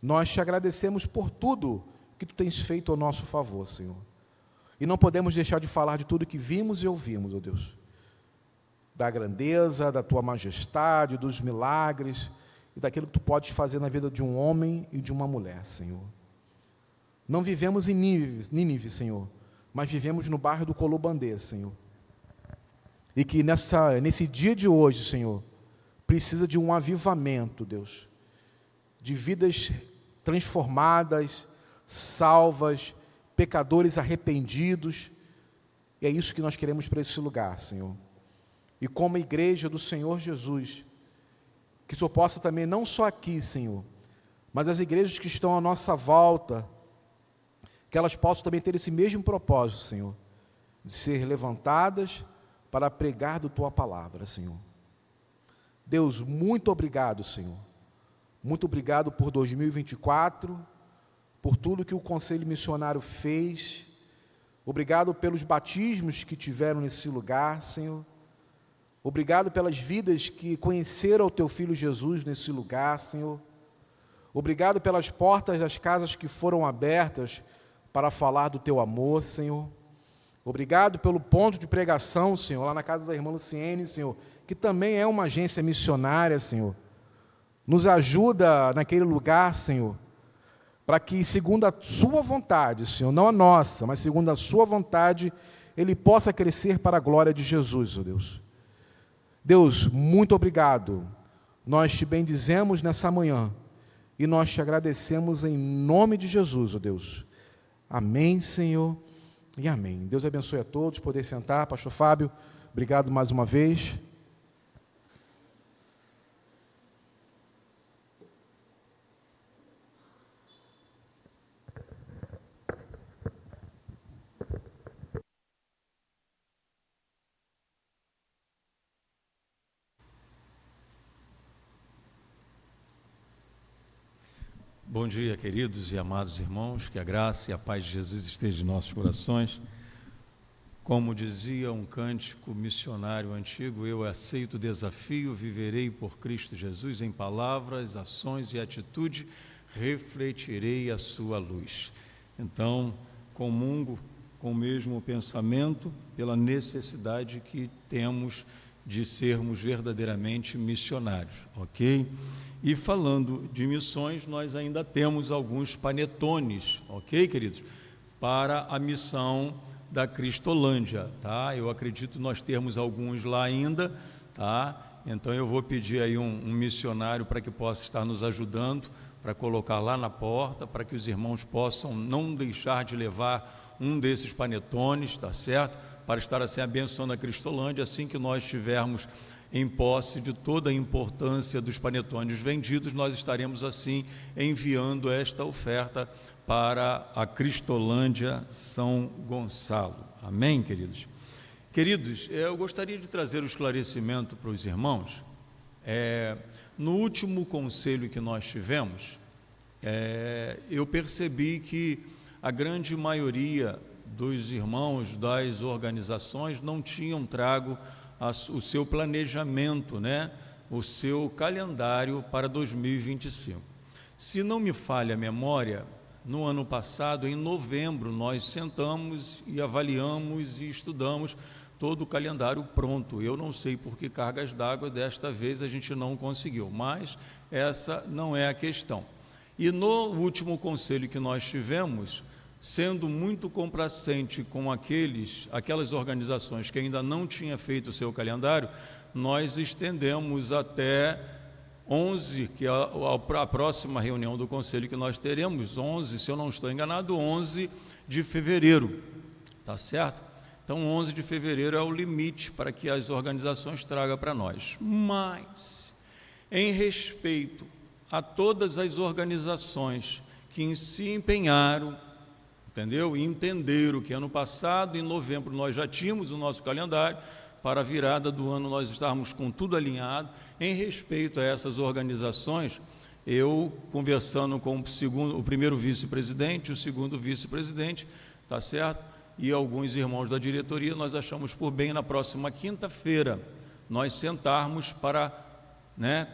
nós te agradecemos por tudo que Tu tens feito ao nosso favor, Senhor. E não podemos deixar de falar de tudo que vimos e ouvimos, ó Deus. Da grandeza, da Tua majestade, dos milagres e daquilo que Tu podes fazer na vida de um homem e de uma mulher, Senhor. Não vivemos em Nínive, Senhor, mas vivemos no bairro do Colobandê, Senhor. E que nesse dia de hoje, Senhor, precisa de um avivamento, Deus, de vidas transformadas, salvas, pecadores arrependidos. E é isso que nós queremos para esse lugar, Senhor. E como igreja do Senhor Jesus, que o Senhor possa também, não só aqui, Senhor, mas as igrejas que estão à nossa volta, que elas possam também ter esse mesmo propósito, Senhor, de ser levantadas para pregar da Tua palavra, Senhor. Deus, muito obrigado, Senhor. Muito obrigado por 2024, por tudo que o Conselho Missionário fez. Obrigado pelos batismos que tiveram nesse lugar, Senhor. Obrigado pelas vidas que conheceram o Teu Filho Jesus nesse lugar, Senhor. Obrigado pelas portas das casas que foram abertas para falar do Teu amor, Senhor. Obrigado pelo ponto de pregação, Senhor, lá na casa da irmã Luciene, Senhor, que também é uma agência missionária, Senhor. Nos ajuda naquele lugar, Senhor, para que, segundo a Sua vontade, Senhor, não a nossa, mas segundo a Sua vontade, ele possa crescer para a glória de Jesus, ó Deus. Deus, muito obrigado. Nós Te bendizemos nessa manhã e nós Te agradecemos em nome de Jesus, ó Deus. Amém, Senhor, e amém. Deus abençoe a todos. Poder sentar, pastor Fábio, obrigado mais uma vez. Bom dia, queridos e amados irmãos, que a graça e a paz de Jesus esteja em nossos corações. Como dizia um cântico missionário antigo, eu aceito o desafio, viverei por Cristo Jesus em palavras, ações e atitude, refletirei a sua luz. Então, comungo com o mesmo pensamento pela necessidade que temos de sermos verdadeiramente missionários, ok? E falando de missões, nós ainda temos alguns panetones, ok, queridos? Para a missão da Cristolândia, tá? Eu acredito nós termos alguns lá ainda, tá? Então eu vou pedir aí um missionário para que possa estar nos ajudando, para colocar lá na porta, para que os irmãos possam não deixar de levar um desses panetones, tá certo? Para estar assim abençoando a Cristolândia, assim que nós tivermos em posse de toda a importância dos panetones vendidos, nós estaremos assim enviando esta oferta para a Cristolândia São Gonçalo. Amém, queridos? Queridos, eu gostaria de trazer o esclarecimento para os irmãos. No último conselho que nós tivemos, eu percebi que a grande maioria dos irmãos das organizações não tinham trago o seu planejamento, né? O seu calendário para 2025. Se não me falha a memória, no ano passado, em novembro, nós sentamos e avaliamos e estudamos todo o calendário pronto. Eu não sei por que cargas d'água desta vez a gente não conseguiu, mas essa não é a questão. E no último conselho que nós tivemos, sendo muito complacente com aquelas organizações que ainda não tinham feito o seu calendário, nós estendemos até 11, que é a próxima reunião do conselho que nós teremos, 11, se eu não estou enganado, 11 de fevereiro, tá certo? Então 11 de fevereiro é o limite para que as organizações tragam para nós. Mas em respeito a todas as organizações que se empenharam, entendeu? E entenderam que ano passado, em novembro, nós já tínhamos o nosso calendário, para a virada do ano nós estávamos com tudo alinhado. Em respeito a essas organizações, eu, conversando com o primeiro vice-presidente, o segundo vice-presidente, tá certo? E alguns irmãos da diretoria, nós achamos por bem, na próxima quinta-feira, nós sentarmos para,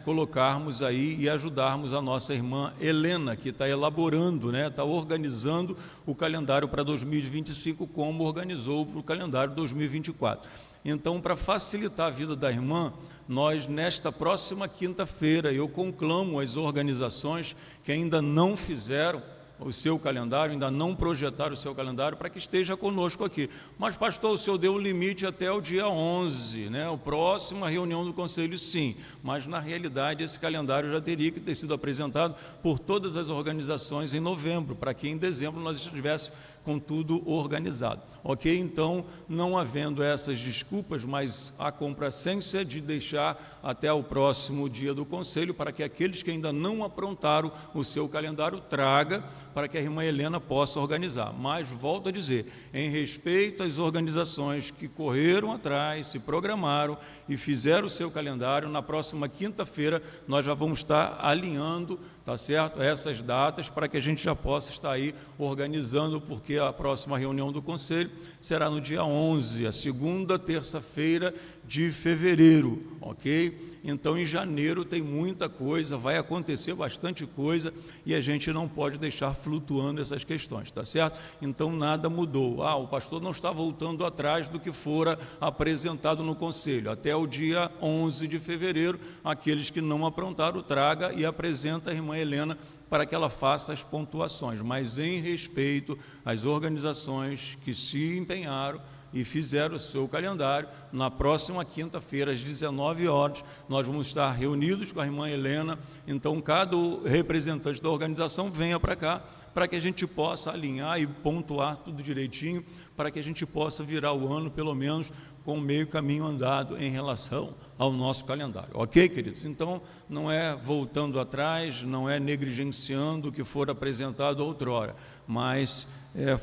colocarmos aí e ajudarmos a nossa irmã Helena, que está elaborando, está organizando o calendário para 2025, como organizou para o calendário 2024. Então, para facilitar a vida da irmã, nós, nesta próxima quinta-feira, eu conclamo as organizações que ainda não fizeram o seu calendário, ainda não projetaram o seu calendário, para que esteja conosco aqui. Mas, pastor, o senhor deu um limite até o dia 11, a próxima reunião do Conselho, sim, mas, na realidade, esse calendário já teria que ter sido apresentado por todas as organizações em novembro, para que em dezembro nós estivéssemos com tudo organizado, ok? Então, não havendo essas desculpas, mas a complacência de deixar até o próximo dia do Conselho, para que aqueles que ainda não aprontaram o seu calendário, traga, para que a irmã Helena possa organizar. Mas, volto a dizer, em respeito às organizações que correram atrás, se programaram e fizeram o seu calendário, na próxima quinta-feira nós já vamos estar alinhando, tá certo, essas datas, para que a gente já possa estar aí organizando, porque a próxima reunião do Conselho será no dia 11, a segunda terça-feira de fevereiro, ok? Então, em janeiro tem muita coisa, vai acontecer bastante coisa, e a gente não pode deixar flutuando essas questões, tá certo? Então, nada mudou. O pastor não está voltando atrás do que fora apresentado no Conselho. Até o dia 11 de fevereiro, aqueles que não aprontaram, traga e apresenta a irmã Helena para que ela faça as pontuações, mas em respeito às organizações que se empenharam e fizeram o seu calendário. Na próxima quinta-feira, às 19 horas, nós vamos estar reunidos com a irmã Helena. Então, cada representante da organização venha para cá, para que a gente possa alinhar e pontuar tudo direitinho, para que a gente possa virar o ano, pelo menos, com meio caminho andado em relação ao nosso calendário. Ok, queridos? Então, não é voltando atrás, não é negligenciando o que for apresentado outrora, mas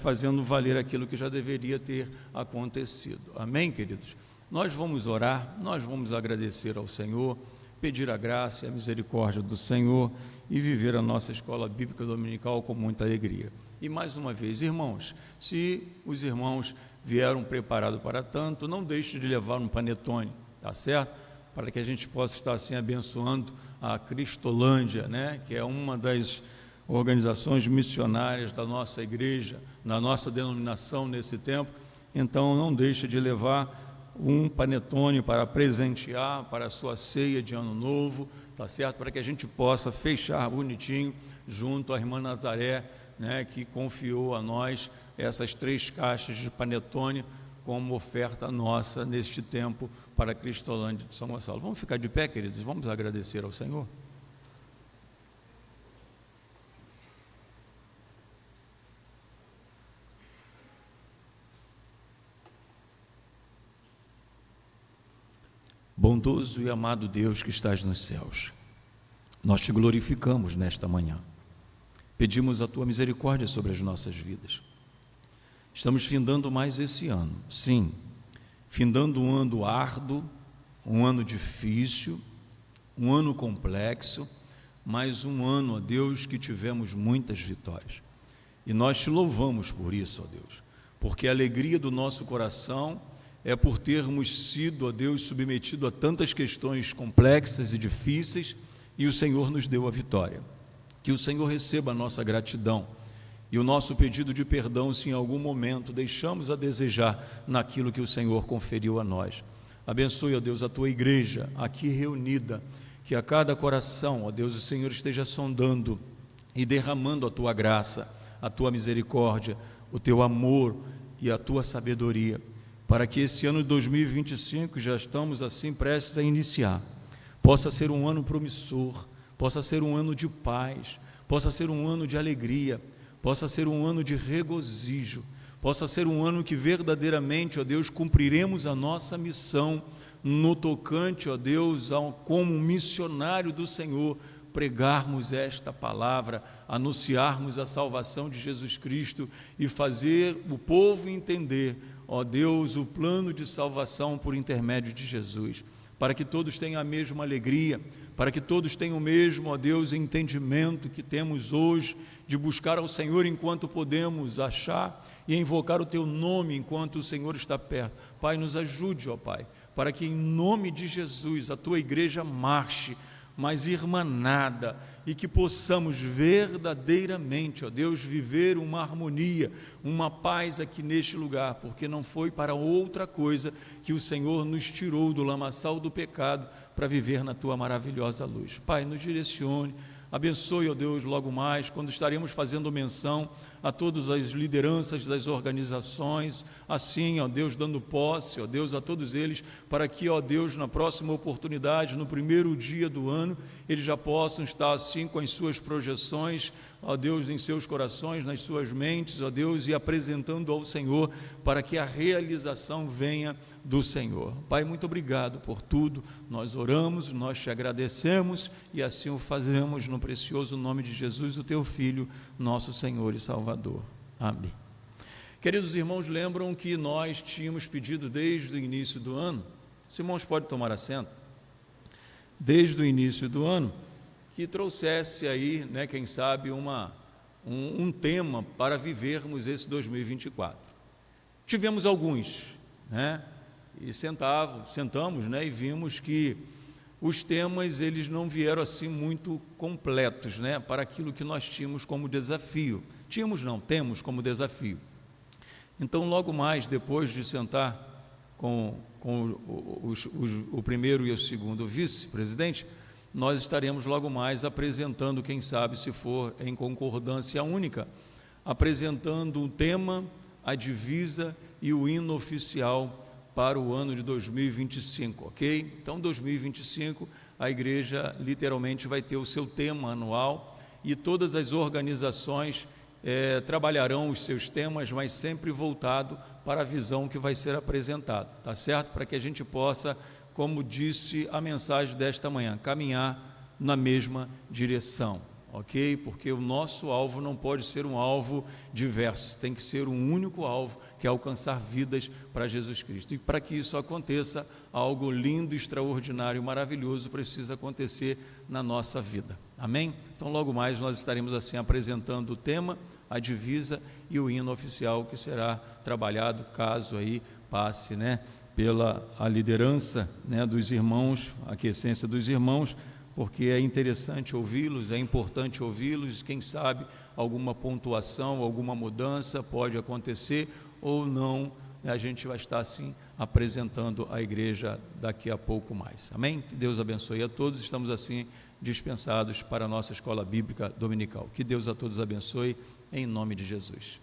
fazendo valer aquilo que já deveria ter acontecido. Amém, queridos? Nós vamos orar, nós vamos agradecer ao Senhor, pedir a graça e a misericórdia do Senhor e viver a nossa escola bíblica dominical com muita alegria. E mais uma vez, irmãos, se os irmãos vieram preparados para tanto, não deixe de levar um panetone, tá certo? Para que a gente possa estar assim abençoando a Cristolândia, que é uma das organizações missionárias da nossa igreja, na nossa denominação nesse tempo. Então, não deixe de levar um panetone para presentear para a sua ceia de ano novo, tá certo? Para que a gente possa fechar bonitinho junto à irmã Nazaré, que confiou a nós essas 3 caixas de panetone como oferta nossa neste tempo para a Cristolândia de São Gonçalo. Vamos ficar de pé, queridos? Vamos agradecer ao Senhor? Bondoso e amado Deus que estás nos céus, nós te glorificamos nesta manhã. Pedimos a tua misericórdia sobre as nossas vidas. Estamos findando mais esse ano, sim, findando um ano árduo, um ano difícil, um ano complexo, mas um ano, ó Deus, que tivemos muitas vitórias. E nós te louvamos por isso, ó Deus, porque a alegria do nosso coração é por termos sido, ó Deus, submetido a tantas questões complexas e difíceis, e o Senhor nos deu a vitória. Que o Senhor receba a nossa gratidão e o nosso pedido de perdão, se em algum momento deixamos a desejar naquilo que o Senhor conferiu a nós. Abençoe, ó Deus, a tua igreja aqui reunida, que a cada coração, ó Deus, o Senhor esteja sondando e derramando a tua graça, a tua misericórdia, o teu amor e a tua sabedoria, para que esse ano de 2025, já estamos assim prestes a iniciar, possa ser um ano promissor, possa ser um ano de paz, possa ser um ano de alegria, possa ser um ano de regozijo, possa ser um ano que verdadeiramente, ó Deus, cumpriremos a nossa missão no tocante, ó Deus, como missionário do Senhor, pregarmos esta palavra, anunciarmos a salvação de Jesus Cristo e fazer o povo entender, ó Deus, o plano de salvação por intermédio de Jesus, para que todos tenham a mesma alegria, para que todos tenham o mesmo, ó Deus, entendimento que temos hoje de buscar ao Senhor enquanto podemos achar e invocar o Teu nome enquanto o Senhor está perto. Pai, nos ajude, ó Pai, para que em nome de Jesus a Tua igreja marche mais irmanada e que possamos verdadeiramente, ó Deus, viver uma harmonia, uma paz aqui neste lugar, porque não foi para outra coisa que o Senhor nos tirou do lamaçal do pecado para viver na Tua maravilhosa luz. Pai, nos direcione, abençoe, ó Deus, logo mais, quando estaremos fazendo menção a todas as lideranças das organizações, assim, ó Deus, dando posse, ó Deus, a todos eles, para que, ó Deus, na próxima oportunidade, no primeiro dia do ano, eles já possam estar assim com as suas projeções, ó Deus, em seus corações, nas suas mentes, ó Deus, e apresentando ao Senhor, para que a realização venha do Senhor. Pai, muito obrigado por tudo, nós oramos, nós te agradecemos e assim o fazemos no precioso nome de Jesus, o Teu Filho, nosso Senhor e Salvador. Amém. Queridos irmãos, lembram que nós tínhamos pedido desde o início do ano, os irmãos podem tomar assento, desde o início do ano, que trouxesse aí, né, quem sabe, um tema para vivermos esse 2024. Tivemos alguns, né, e sentamos, né, e vimos que os temas, eles não vieram assim muito completos, né, para aquilo que nós tínhamos como desafio. Temos como desafio. Então, logo mais, depois de sentar com o primeiro e o segundo vice-presidente, nós estaremos logo mais apresentando, quem sabe, se for em concordância única, apresentando um tema, a divisa e o hino oficial para o ano de 2025, ok? Então, 2025, a igreja literalmente vai ter o seu tema anual e todas as organizações trabalharão os seus temas, mas sempre voltado para a visão que vai ser apresentada, tá certo? Para que a gente possa, como disse a mensagem desta manhã, caminhar na mesma direção, ok? Porque o nosso alvo não pode ser um alvo diverso, tem que ser um único alvo, que é alcançar vidas para Jesus Cristo. E para que isso aconteça, algo lindo, extraordinário, maravilhoso precisa acontecer na nossa vida, amém? Então, logo mais nós estaremos assim apresentando o tema, a divisa e o hino oficial que será trabalhado, caso aí passe, né, pela a liderança, né, dos irmãos, a aquiescência dos irmãos, porque é interessante ouvi-los, é importante ouvi-los, quem sabe alguma pontuação, alguma mudança pode acontecer ou não, a gente vai estar assim apresentando a igreja daqui a pouco mais, amém? Que Deus abençoe a todos, estamos assim dispensados para a nossa escola bíblica dominical, que Deus a todos abençoe, em nome de Jesus.